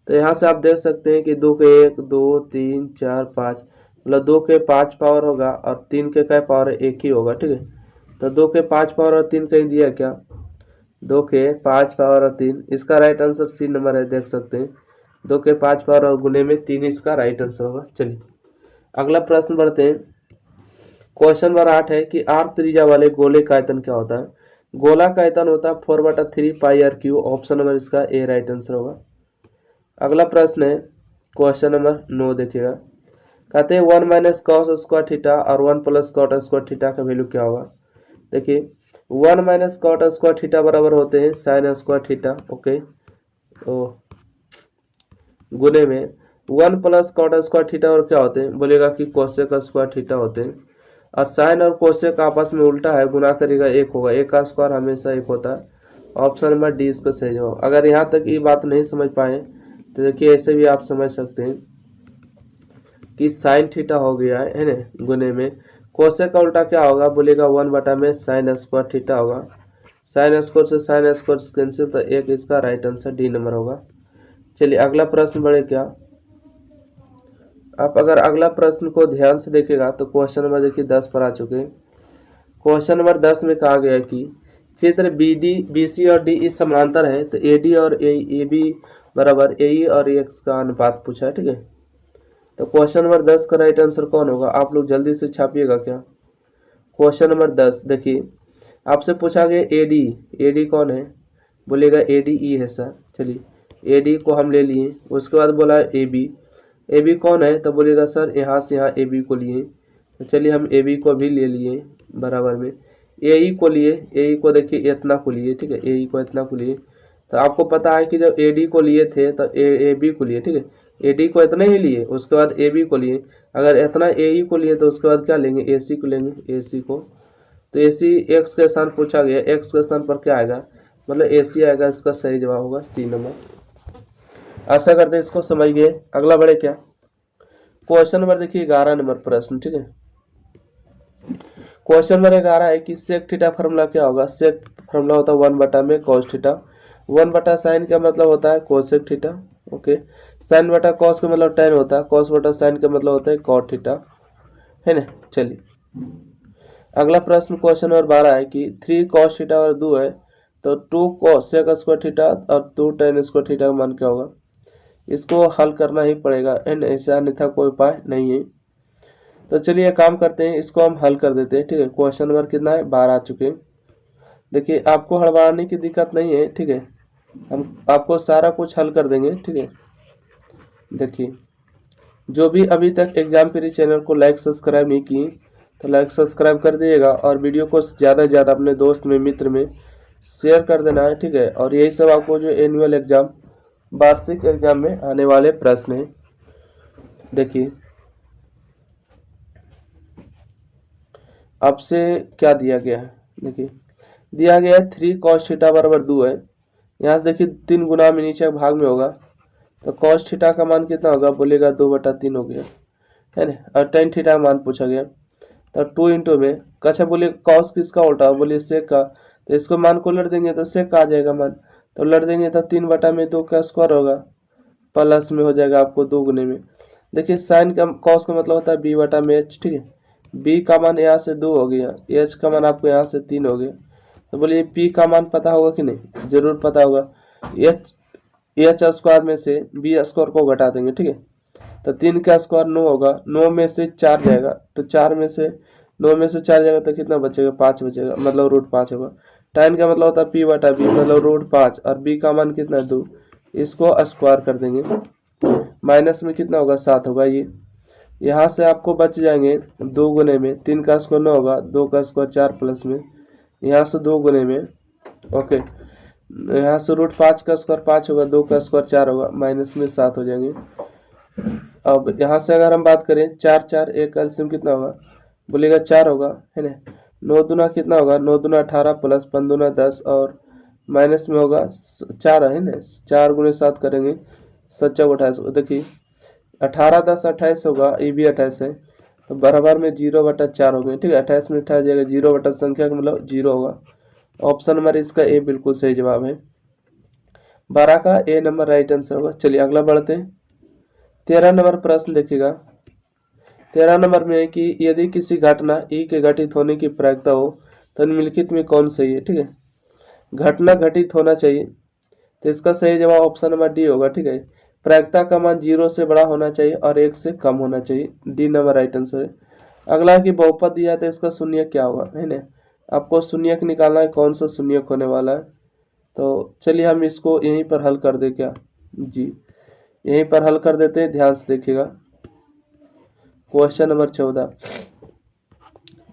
तो यहाँ से आप देख सकते हैं कि 2 के 1 2 3 4 5, मतलब 2 के 5 पावर होगा और 3 के क्या पावर 1 ही होगा। ठीक है, तो 2 के 5 पावर और 3 कहीं दिया क्या, 2 के 5 पावर और 3, इसका राइट आंसर सी नंबर है, देख सकते हैं 2 के 5 पावर और गुने में 3, इसका राइट आंसर होगा। चलिए अगला प्रश्न बढ़ते हैं। क्वेश्चन नंबर 8 है कि आर्क त्रिज्या वाले गोले का आयतन क्या होता है। गोला का आयतन होता है 4/3 पाई आर क्यू, ऑप्शन नंबर इसका ए राइट आंसर होगा। अगला प्रश्न है क्वेश्चन नंबर 9, देखिएगा, कहते हैं 1 माइनस कॉस स्क्वायर थीटा और 1 प्लस कॉट स्क्वायर थीटा का वैल्यू क्या होगा। देखिए 1 माइनस कॉट स्क्वायर थीटा बराबर होते हैं साइन स्क्वायर थीटा, ओके, तो गुने में 1 प्लस कॉट स्क्वायर थीटा और क्या होते हैं, बोलेगा कि कोसेक स्क्वायर थीटा होते हैं। और साइन और कोसेक आपस में उल्टा है, गुना करेगा 1 होगा, 1 का स्क्वायर हमेशा 1 होता है। ऑप्शन नंबर डी इसका सही जवाब। अगर यहाँ तक ये बात नहीं समझ पाए तो देखिए ऐसे भी आप समझ सकते हैं कि साइन थीटा हो गया है ना, गुने में कोसेक का उल्टा क्या होगा, बोलेगा 1 में साइन स्क्वायर थीटा होगा, साइन स्क्वायर से साइन स्क्वायर कैंसिल, तो 1 इसका राइट आंसर डी नंबर होगा। चलिए अगला प्रश्न बढ़े क्या, आप अगर अगला प्रश्न को ध्यान से देखेगा तो क्वेश्चन नंबर देखिए 10 पर आ चुके हैं। क्वेश्चन नंबर 10 में कहा गया है कि चित्र बी डी बी सी और डी इस समानांतर है, तो ए डी और ए बी बराबर ए ई और एक्स का अनुपात पूछा है। ठीक है, तो क्वेश्चन नंबर 10 का राइट आंसर कौन होगा, आप लोग जल्दी से छापिएगा क्या। क्वेश्चन नंबर 10 देखिए आपसे पूछा गया ए डी कौन है, बोलेगा ए डी ई है सर। चलिए ए डी को हम ले लिए, उसके बाद बोला ए बी कौन है, तो बोलिएगा सर यहाँ से यहाँ ए बी को लिए, तो चलिए हम ए बी को भी ले लिए बराबर में, ए ई को लिए, ए ई को देखिए इतना को लिए। ठीक है, ए ई को इतना को लिए, तो आपको पता है कि जब ए डी को लिए थे तो ए बी को लिए। ठीक है, ए डी को इतना ही लिए, उसके बाद ए बी को लिए, अगर इतना ए ई को लिए तो उसके बाद क्या लेंगे, ए सी को लेंगे, ए सी को, तो ए सी एक्स के स्थान पूछा गया, एक्स के स्थान पर क्या आएगा, मतलब ए सी आएगा, इसका सही जवाब होगा सी नंबर। आशा करते हैं इसको समझ गए। अगला बढ़े क्या, क्वेश्चन नंबर देखिए 11 नंबर प्रश्न। ठीक है, क्वेश्चन नंबर 11 है कि सेक थीटा फार्मूला क्या होगा। सेक फार्मूला होता है 1 में कॉस थीटा। 1/sin का मतलब होता है कोसेक थीटा। ओके, साइन बटा कॉस का मतलब tan होता है। कॉस बटा साइन का मतलब होता है कॉट थीटा, है ना। चलिए अगला प्रश्न क्वेश्चन नंबर 12 है कि 3 cos थीटा और 2 है तो 2 cos सेक स्क्वायर थीटा और 2 tan स्क्वायर थीटा का मान क्या होगा। इसको हल करना ही पड़ेगा, एंड ऐसा अन्यथा कोई उपाय नहीं है। तो चलिए काम करते हैं, इसको हम हल कर देते हैं। ठीक है, क्वेश्चन नंबर कितना है 12 आ चुके हैं। देखिए आपको हड़बड़ाने की दिक्कत नहीं है, ठीक है, हम आपको सारा कुछ हल कर देंगे। ठीक है, देखिए जो भी अभी तक एग्जाम प्री चैनल को लाइक सब्सक्राइब नहीं किए तो लाइक सब्सक्राइब कर दिएगा और वीडियो को ज़्यादा से ज़्यादा अपने दोस्त में मित्र में शेयर कर देना है। ठीक है, और यही सब आपको जो एनुअल एग्जाम वार्षिक एग्जाम में आने वाले प्रश्न हैं। देखिए आपसे क्या दिया गया है। देखिए दिया गया है 3 cos थीटा बराबर 2 है। यहाँ से देखिए 3 गुना में नीचे भाग में होगा तो cos थीटा का मान कितना होगा, बोलेगा 2/3 हो गया, है ना। और tan थीटा का मान पूछा गया तो 2 इंटू में, अच्छा बोलिए कॉस किसका उल्टा हो, बोलिए सेक का, तो इसको मान को लड़ देंगे तो सेक का आ जाएगा मान, तो लड़ देंगे तो 3/2 का स्क्वायर होगा, प्लस में हो जाएगा आपको 2 गुने में। देखिए साइन का कॉस का मतलब होता है b/h। ठीक है, b का मान यहाँ से 2 हो गया, h का मान आपको यहाँ से 3 हो गया। तो बोलिए p का मान पता होगा कि नहीं, जरूर पता होगा। h स्क्वायर में से b स्क्वायर को घटा देंगे। ठीक है, तो 3 का स्क्वायर 9 होगा, 9 में से 4 जाएगा तो 4 में से 9 में से 4 जाएगा तो कितना बचेगा, 5 बचेगा, मतलब √5 होगा। tan का मतलब होता है p/b मतलब √5 और b का मान कितना है 2, इसको स्क्वायर कर देंगे, माइनस में कितना होगा 7 होगा। ये यहाँ से आपको बच जाएंगे 2 गुने में, 3 का स्क्वायर 9 होगा, 2 का स्क्वायर 4 प्लस में, यहाँ से 2 गुने में। ओके, यहाँ से √5 का स्क्वायर 5 होगा, 2 का स्क्वायर 4 होगा, माइनस में 7 हो जाएंगे। अब यहाँ से अगर हम बात करें 4 4 एक एलसीएम कितना होगा, बोलेगा 4 होगा, है ना। 9 दूना कितना होगा, 9 दूना 18 प्लस 5 दूना 10 और माइनस में होगा 4, है ना। 4 गुने 7 करेंगे 7 चौक 28। देखिए 18 10 28 होगा, ये भी 28 है तो बराबर में 0/4 हो गए। ठीक है, 28 में 28 जाएगा, 0 बटा संख्या का मतलब 0 होगा। ऑप्शन नंबर इसका ए बिल्कुल सही जवाब है, 12 का ए नंबर राइट आंसर होगा। चलिए अगला बढ़ते हैं। 13 नंबर प्रश्न देखिएगा। 13 नंबर में है कि यदि किसी घटना ई के घटित होने की प्रायिकता हो तो निम्नलिखित में कौन सही है। ठीक है, घटना घटित होना चाहिए तो इसका सही जवाब ऑप्शन नंबर डी होगा। ठीक है, प्रायिकता का मान 0 से बड़ा होना चाहिए और 1 से कम होना चाहिए, डी नंबर राइट आंसर है। अगला है कि बहुपद दिया तो इसका शून्यक क्या होगा, है ना। आपको शून्यक निकालना है, कौन सा शून्यक होने वाला है। तो चलिए हम इसको यहीं पर हल कर दे क्या, जी यहीं पर हल कर देते हैं। ध्यान से देखिएगा क्वेश्चन नंबर 14,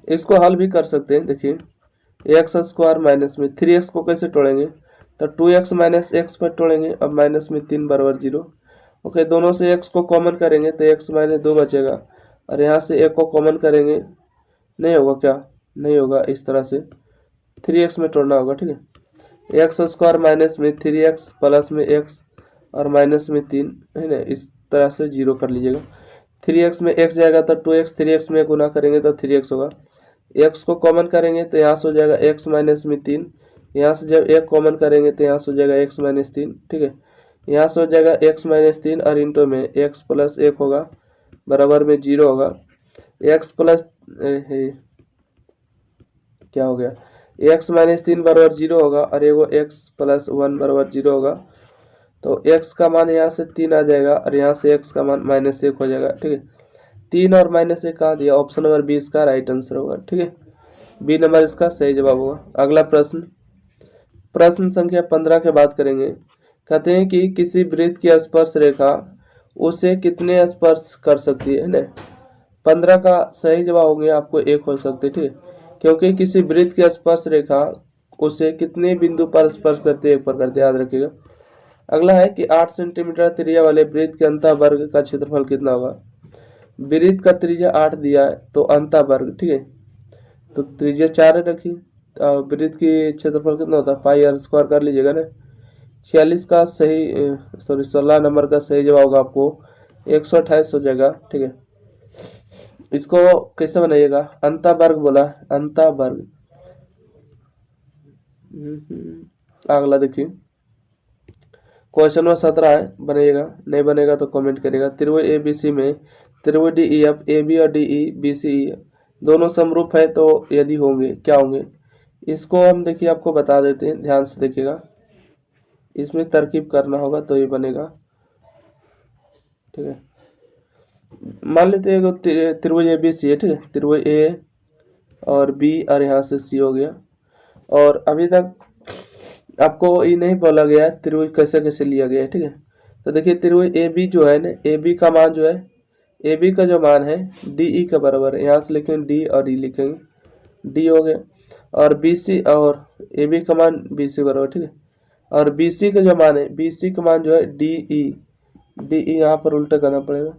इसको हल भी कर सकते हैं। देखिए एक्स स्क्वायर माइनस में 3x को कैसे तोड़ेंगे, तो 2x माइनस एक्स पर तोड़ेंगे, अब माइनस में 3 बराबर 0। ओके, दोनों से x को कॉमन करेंगे तो x माइनस 2 बचेगा और यहाँ से 1 को कॉमन करेंगे, नहीं होगा क्या, नहीं होगा, इस तरह से 3x में तोड़ना होगा। ठीक है, एक्स स्क्वायर माइनस में 3x प्लस में x और माइनस में 3, है ना, इस तरह से 0 कर लीजिएगा। 3x में x जाएगा तो 2x, 3x में गुना करेंगे तो 3x होगा, x को कॉमन करेंगे तो यहाँ से हो जाएगा x माइनस में 3, यहाँ से जब 1 कॉमन करेंगे तो यहाँ से हो जाएगा x माइनस 3। ठीक है, यहाँ से हो जाएगा x माइनस 3 और इंटो में x प्लस 1 होगा, बराबर में 0 होगा। x प्लस क्या हो गया, x माइनस 3 बराबर 0 होगा और एगो x प्लस 1 बराबर 0 होगा। तो x का मान यहाँ से 3 आ जाएगा और यहाँ से x का मान -1 हो जाएगा। ठीक है, 3 और -1 कहाँ दिया, ऑप्शन नंबर बी इसका राइट आंसर होगा। ठीक है, बी नंबर इसका सही जवाब होगा। अगला प्रश्न, प्रश्न संख्या 15 के बात करेंगे। कहते हैं कि किसी वृत्त की स्पर्श रेखा उसे कितने स्पर्श कर सकती है ना। 15 का सही जवाब होंगे आपको 1 हो सकते हैं। ठीक है, क्योंकि किसी वृत्त की स्पर्श रेखा उसे कितने बिंदु पर स्पर्श करते है, एक पर करते, याद रखिएगा। अगला है कि 8 सेंटीमीटर त्रिज्या वाले वृत्त के अंतः वर्ग का क्षेत्रफल कितना होगा। वृत्त का त्रिज्या 8 दिया है तो अंतः वर्ग, ठीक है, तो त्रिज्या 4 रखी, वृत्त की क्षेत्रफल कितना होता है, पाई r स्क्वायर कर लीजिएगा ना। 46 का सही 16 नंबर का सही जवाब होगा आपको 128 हो जाएगा। ठीक है, इसको कैसे बनाइएगा, अंता वर्ग बोला, अंता वर्ग। अगला देखिए क्वेश्चन नंबर 17 है, बनेगा नहीं बनेगा तो कमेंट करिएगा। त्रिभुज ABC में त्रिभुज DEF AB और DE BCE दोनों समरूप है तो यदि होंगे क्या होंगे, इसको हम देखिए आपको बता देते हैं, ध्यान से देखिएगा। इसमें तरकीब करना होगा तो ये बनेगा, ठीक है। मान लेते हैं त्रिभुज ABC है, ठीक है, त्रिभुज A और B और यहाँ से C हो गया। और अभी तक आपको ये नहीं बोला गया त्रिभुज कैसे कैसे लिया गया है, ठीक है। तो देखिए त्रिभुज AB जो है ना, AB का मान जो है, AB का जो मान है DE के बराबर है, यहाँ से लिखेंगे D और E लिखेंगे, D हो गया। और BC और AB का मान BC बराबर, ठीक है। और BC का जो मान है, BC का मान जो है DE यहाँ पर उल्टा करना पड़ेगा।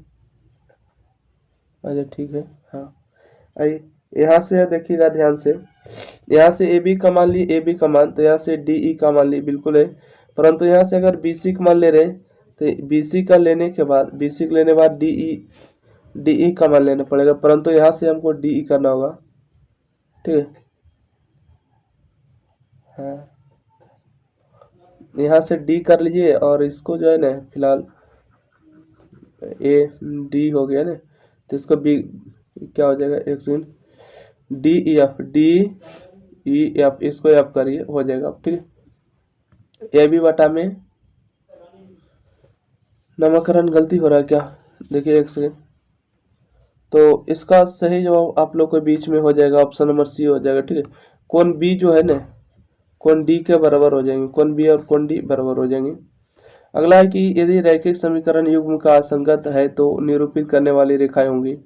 अच्छा ठीक है, हाँ आइए यहाँ से देखिएगा ध्यान से, यहाँ से AB का मान ली, AB का मान, तो यहाँ से DE का मान ली, बिल्कुल है। परंतु यहाँ से अगर BC का मान ले रहे हैं तो BC का लेने के बाद, BC के लेने के बाद DE का मान लेना पड़ेगा, परंतु यहाँ से हमको DE करना होगा, ठीक है। हाँ यहाँ से D कर लीजिए और इसको जो है ना फिलहाल D हो गया ना, तो इसको B क्या हो जाएगा, एक सेकंड, DEF इसको F करिए, हो जाएगा, ठीक है। AB बटा में नामकरण गलती हो रहा है क्या, देखिए एक सेकंड। तो इसका सही जवाब आप लोग के बीच में हो जाएगा, ऑप्शन नंबर C हो जाएगा, ठीक है। कोण B जो है ना, कोण D के बराबर हो जाएंगे, कोण B और कोण D बराबर हो जाएंगे। अगला है कि यदि रैखिक समीकरण युग्म का असंगत है तो निरूपित करने वाली रेखाएं होंगी।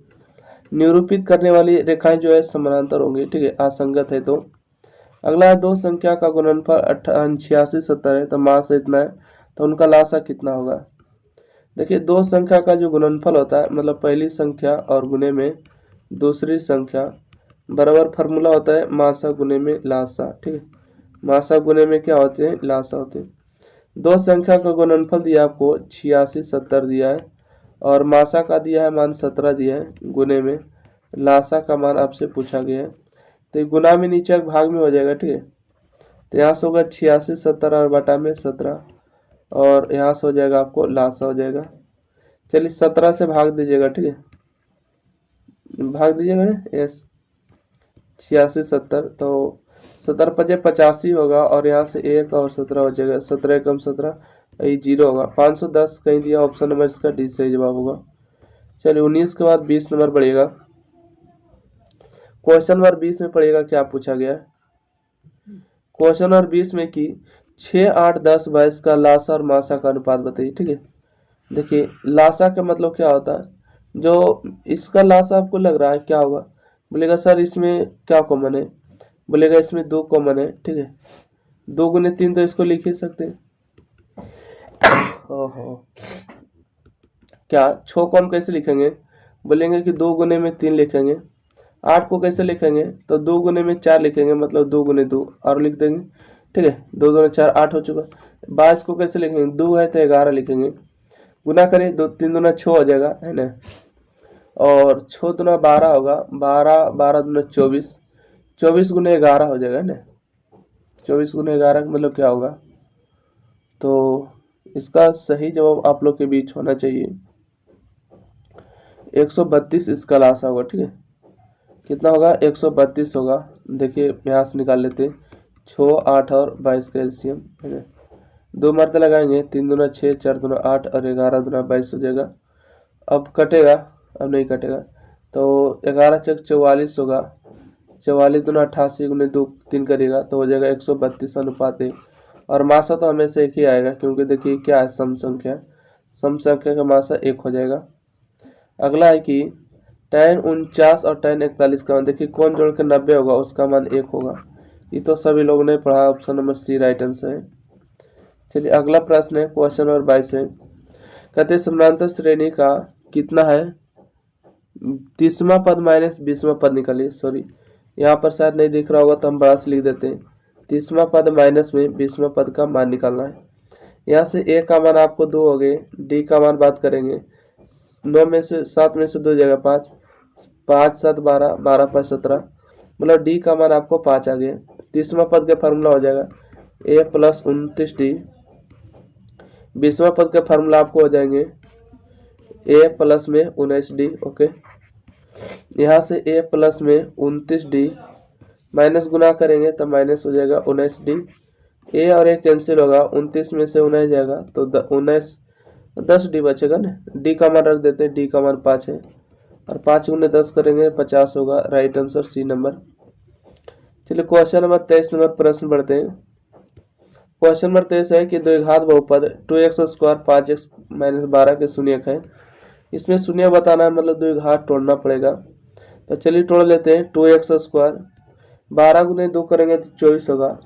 निरूपित करने वाली रेखाएं जो है समानांतर होंगी, ठीक है, असंगत है तो। अगला है दो संख्या का गुणनफल 86 70 है तो मास इतना है, तो उनका लासा कितना होगा। देखिए दो संख्या का जो गुणनफल होता है, मतलब पहली संख्या और गुने में दूसरी संख्या, बराबर फार्मूला होता है मासा गुने में लासा, ठीक है। मासा गुने में क्या होते हैं, लासा होते हैं। दो संख्या का गुणनफल दिया आपको 86 70 दिया है, और मासा का दिया है मान 17 दिया है, गुने में लासा का मान आपसे पूछा गया है। तो ये गुना में नीचे भाग में हो जाएगा, ठीक है। तो यहाँ से होगा 86 70 और बटा में 17, और यहाँ से हो जाएगा आपको लासा हो जाएगा। चलिए 17 से भाग दीजिएगा, ठीक है, भाग दीजिएगा ना, यस 86 70, तो 17 पचे 85 होगा, और यहाँ से 1 और 17 हो जाएगा, 17 कम 17, ये 0 होगा। 510 कहीं दिया, ऑप्शन नंबर इसका डी सही जवाब होगा। चलिए 19 के बाद 20 नंबर पड़ेगा। क्वेश्चन नंबर 20 में पड़ेगा क्या पूछा गया, क्वेश्चन नंबर 20 में कि 6 8 10 22 का लासा और मासा का अनुपात बताइए, ठीक है। देखिए लासा का मतलब क्या होता है, जो इसका लासा आपको लग रहा है क्या होगा, बोलेगा सर इसमें क्या कॉमन है, बोलेगा इसमें 2 कॉमन है, ठीक है। 2 गुने 3 तो इसको लिख ही सकते हैं। ओहो क्या 6 को हम कैसे लिखेंगे, बोलेंगे कि 2 गुने में 3 लिखेंगे। 8 को कैसे लिखेंगे, तो 2 गुने में 4 लिखेंगे, मतलब 2 गुने 2 और लिख देंगे, ठीक है। 2 2 4 8 हो चुका। 22 को कैसे लिखेंगे, 2 है तो 11 लिखेंगे, गुना करें 2 3 दूना 6 हो जाएगा, है ना। और 6 दूना 12 होगा, 12 12 दूना 24, 24 गुने 11 हो जाएगा, है ना। 24 गुने 11 मतलब क्या होगा, तो इसका सही जवाब आप लोग के बीच होना चाहिए 132 इसका लासा होगा, ठीक है। कितना होगा, 132 होगा। देखिए यहाँ से निकाल लेते हैं, 6 8 और 22 का एलसीएम, है ना। 2 मरते लगाएंगे, 3 दूना 6 4 दूना 8 और 11 दूना 22 हो जाएगा। अब कटेगा, अब नहीं कटेगा, तो 11 चक 44 होगा, 44 दूना 88 गुने 2 3 करेगा तो हो जाएगा 132 अनुपात 1। और मासा तो हमेशा एक ही आएगा, क्योंकि देखिए क्या है, सम संख्या, सम संख्या का मासा 1 हो जाएगा। अगला है कि tan 49 और tan 41 का मान, देखिए कौन जोड़ के 90 होगा उसका मान 1 होगा। ये तो सभी लोगों ने पढ़ा, option number C right answer है। चलिए अगला प्रश्न है, क्वेश्चन नंबर 22 है, कहते समानांतर श्रेणी का कितना है 30वां पद माइनस 20वां पद निकालिए। सॉरी यहाँ पर शायद नहीं दिख रहा होगा तो हम बड़ा से लिख देते हैं, 30वां पद माइनस में 20वां पद का मान निकालना है। यहाँ से A का मान आपको 2 हो गए, D का मान बात करेंगे, 9 में से 7 में से 2 जगह 5, 5 7 12, 12 5 17, मतलब डी का मान आपको 5 आ गया। 30वां पद का फार्मूला हो जाएगा a प्लस 29d। 20वां पद का फार्मूला आपको हो जाएंगे a प्लस में 19d। ओके, यहाँ से a प्लस में 29d माइनस गुना करेंगे तो माइनस हो जाएगा 19d। a और a कैंसिल होगा, 29 में से 19 जाएगा तो 19 10d बचेगा ना। d का मान रख देते हैं, d का मान 5 है और 5 गुने 10 करेंगे 50 होगा। Right answer C number. चलिए क्वेश्चन नंबर 23 नंबर प्रश्न बढ़ते हैं। क्वेश्चन नंबर 23 है कि द्विघात बहुपद 2x स्क्वायर 5x माइनस 12 के शून्यक है। इसमें शून्य बताना है, मतलब द्विघात तोड़ना पड़ेगा। तो चलिए तोड़ लेते हैं। 2x स्क्वायर 12 गुने 2 करेंगे तो 24 होगा।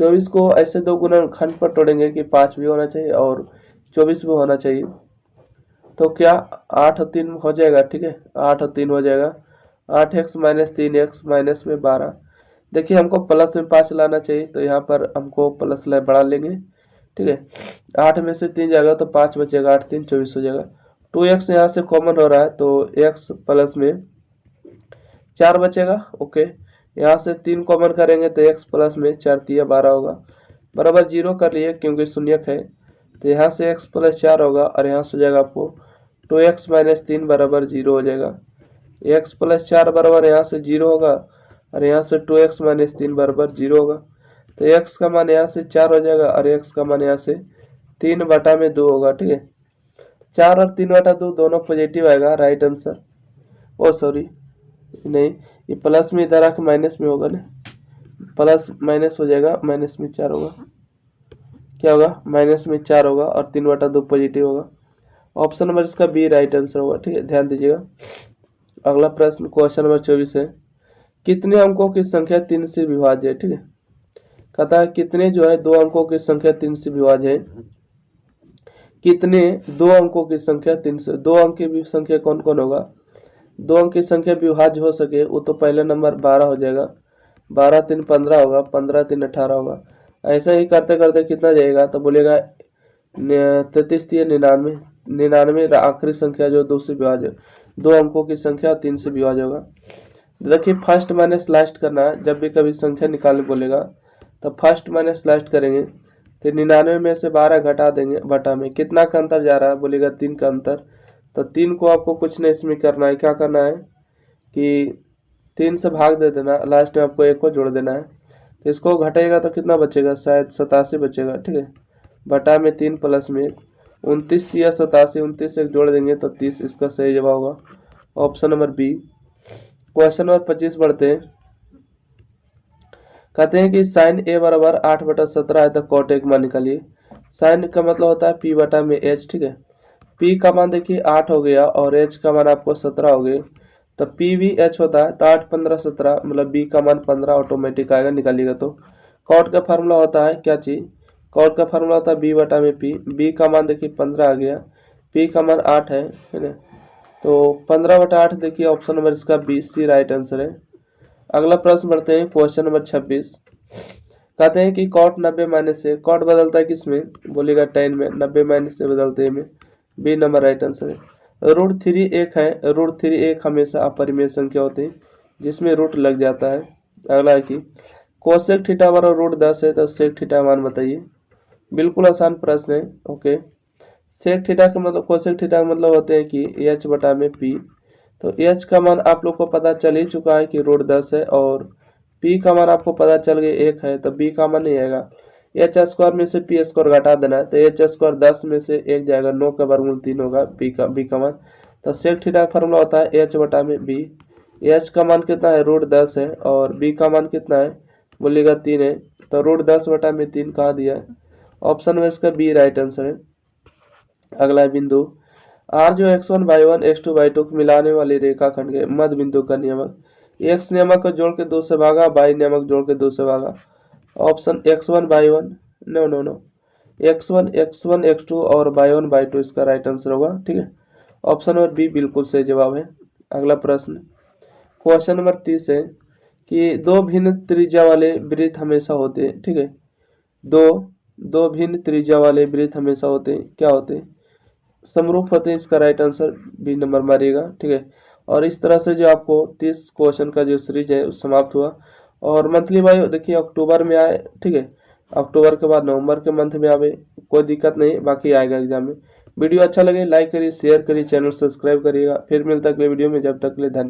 24 को ऐसे 2 गुना खंड पर तोड़ेंगे कि 5 भी होना चाहिए और 24 भी होना चाहिए। तो क्या 8 और 3 हो जाएगा, ठीक है, 8 और 3 हो जाएगा। 8x माइनस 3x माइनस में 12। देखिए हमको प्लस में 5 लाना चाहिए तो यहाँ पर हमको प्लस बढ़ा लेंगे, ठीक है। 8 में से 3 जाएगा तो 5 बचेगा, 8 3 24 हो जाएगा। 2x यहाँ से कॉमन हो रहा है तो x प्लस में 4 बचेगा। ओके, यहाँ से 3 कॉमन करेंगे तो x प्लस में 4 3 12 होगा, बराबर 0 कर लिए क्योंकि शून्यक है। तो यहाँ से x प्लस 4 होगा और यहाँ से हो जाएगा आपको 2x माइनस 3 बराबर 0 हो जाएगा। x प्लस 4 बराबर यहाँ से 0 होगा और यहाँ से 2x माइनस 3 बराबर 0 होगा। तो x का मान यहाँ से 4 हो जाएगा और x का मान यहाँ से 3 बटा में 2 होगा, ठीक है। 4 और 3 बटा 2 दोनों पॉजिटिव आएगा। Right answer. ओ सॉरी, नहीं, ये प्लस में इधर आके माइनस में होगा ना, प्लस माइनस हो जाएगा, माइनस में 4 होगा। क्या होगा, माइनस में 4 होगा और 3 बटा 2 पॉजिटिव होगा। ऑप्शन नंबर इसका बी राइट आंसर होगा, ठीक है, ध्यान दीजिएगा। अगला प्रश्न क्वेश्चन नंबर 24 है, कितने अंकों की संख्या 3 से विभाज्य है, ठीक है। कहता है कितने जो है 2 अंकों की संख्या 3 से विभाज्य है। कितने 2 अंकों की संख्या 3 से, 2 अंक की भी संख्या कौन कौन होगा। 2 अंक की संख्या विभाज्य हो सके वो तो पहले नंबर 12 हो जाएगा, 12 3 15 होगा, 15 3 18 होगा। ऐसा ही करते करते कितना जाएगा तो बोलेगा 33 3 99, 99 आखिरी संख्या जो 2 से विभाज्य, 2 अंकों की संख्या 3 से विभाज्य होगा। देखिए फर्स्ट माइनस लास्ट करना है, जब भी कभी संख्या निकालने बोलेगा तो फर्स्ट माइनस लास्ट करेंगे। तो 99 में से 12 घटा देंगे, बटा में कितना का अंतर जा रहा है बोलेगा 3 का अंतर। तो 3 को आपको कुछ नहीं इसमें करना है, क्या करना है कि 3 से भाग दे देना, लास्ट में आपको 1 को जोड़ देना है। तो इसको घटाएगा तो कितना बचेगा, शायद 87 बचेगा, ठीक है, बटा में 3 प्लस में 1, 29 या 87, 29 से जोड़ देंगे तो 30 इसका सही जवाब होगा। Option number B. Question number 25 बढ़ते हैं। कहते हैं कि साइन ए बराबर 8/17 है तो कॉट ए का मान निकालिए। साइन का मतलब होता है पी बटा में एच, ठीक है। पी का मान देखिए 8 हो गया और एच का मान आपको 17 हो गए, तो पी भी एच होता है तो 8 15 17, मतलब बी का मान 15 ऑटोमेटिक आएगा, निकालिएगा तो। कॉट का फार्मूला होता है क्या चीज़, कॉट का फार्मूला होता है बी बटा में पी। बी का मान देखिए 15 आ गया, पी का मान 8 है ना, तो 15/8 देखिए ऑप्शन नंबर इसका बी सी राइट आंसर है। अगला प्रश्न बढ़ते हैं क्वेश्चन नंबर 26। कहते हैं कि कॉट 90 माइनस से, कॉट बदलता है किसमें बोलेगा tan में, 90 माइनस से बदलते हैं में, बी नंबर राइट आंसर है। √3 1 है, √3 1 हमेशा अपरिमेय संख्या होती है जिसमें रूट लग जाता है। अगला है कि कोसेक थीटा बराबर √10 है तो सेक थीटा मान बताइए। बिल्कुल आसान प्रश्न है। ओके, सेक थीटा का मतलब, कोसेक थीटा का मतलब होते हैं कि एच बटा में पी। तो एच का मान आप लोग को पता चल ही चुका है कि √10 है और पी का मान आपको पता चल गया 1 है, तो बी का मान नहीं आएगा। एच स्क्वायर में से पी स्क्वायर घटा देना है तो एच स्क्वायर 10 में से 1 जाएगा, 9 का वर्गमूल 3 होगा बी का मान। तो सेक थीटा का फार्मूला होता है एच बटा में बी। एच का मान कितना है, √10 है और बी का मान कितना है बोलिएगा 3 है, तो √10 बटा में 3 कहाँ दिया है, ऑप्शन में इसका बी राइट आंसर है। अगला बिंदु आर जो x1 y1 x2 y2 को मिलाने वाली रेखाखंड के मध्य बिंदु का नियमक, x नियमक को जोड़ के 2 से भागा, y नियमक जोड़ के 2 से भागा। Option x1 y1, no x1 x2 और y1 y2 इसका राइट आंसर होगा, ठीक है। ऑप्शन नंबर बी बिल्कुल सही जवाब है। अगला प्रश्न क्वेश्चन नंबर 30 है कि 2 भिन्न त्रिज्या वाले वृत्त हमेशा होते हैं, ठीक है। दो भिन्न त्रिज्या वाले वृत्त हमेशा होते हैं, क्या होते हैं, समरूप होते हैं, इसका राइट आंसर बी नंबर मारिएगा, ठीक है। और इस तरह से जो आपको 30 क्वेश्चन का जो सीरीज है समाप्त हुआ। और मंथली वाइज देखिए अक्टूबर में आए, ठीक है, अक्टूबर के बाद नवंबर के मंथ में आवे, कोई दिक्कत नहीं, बाकी आएगा एग्जाम में। वीडियो अच्छा लगे लाइक करिए, शेयर करिए, चैनल सब्सक्राइब करिएगा। फिर मिलता है अगले वीडियो में, जब तक के लिए धन्यवाद।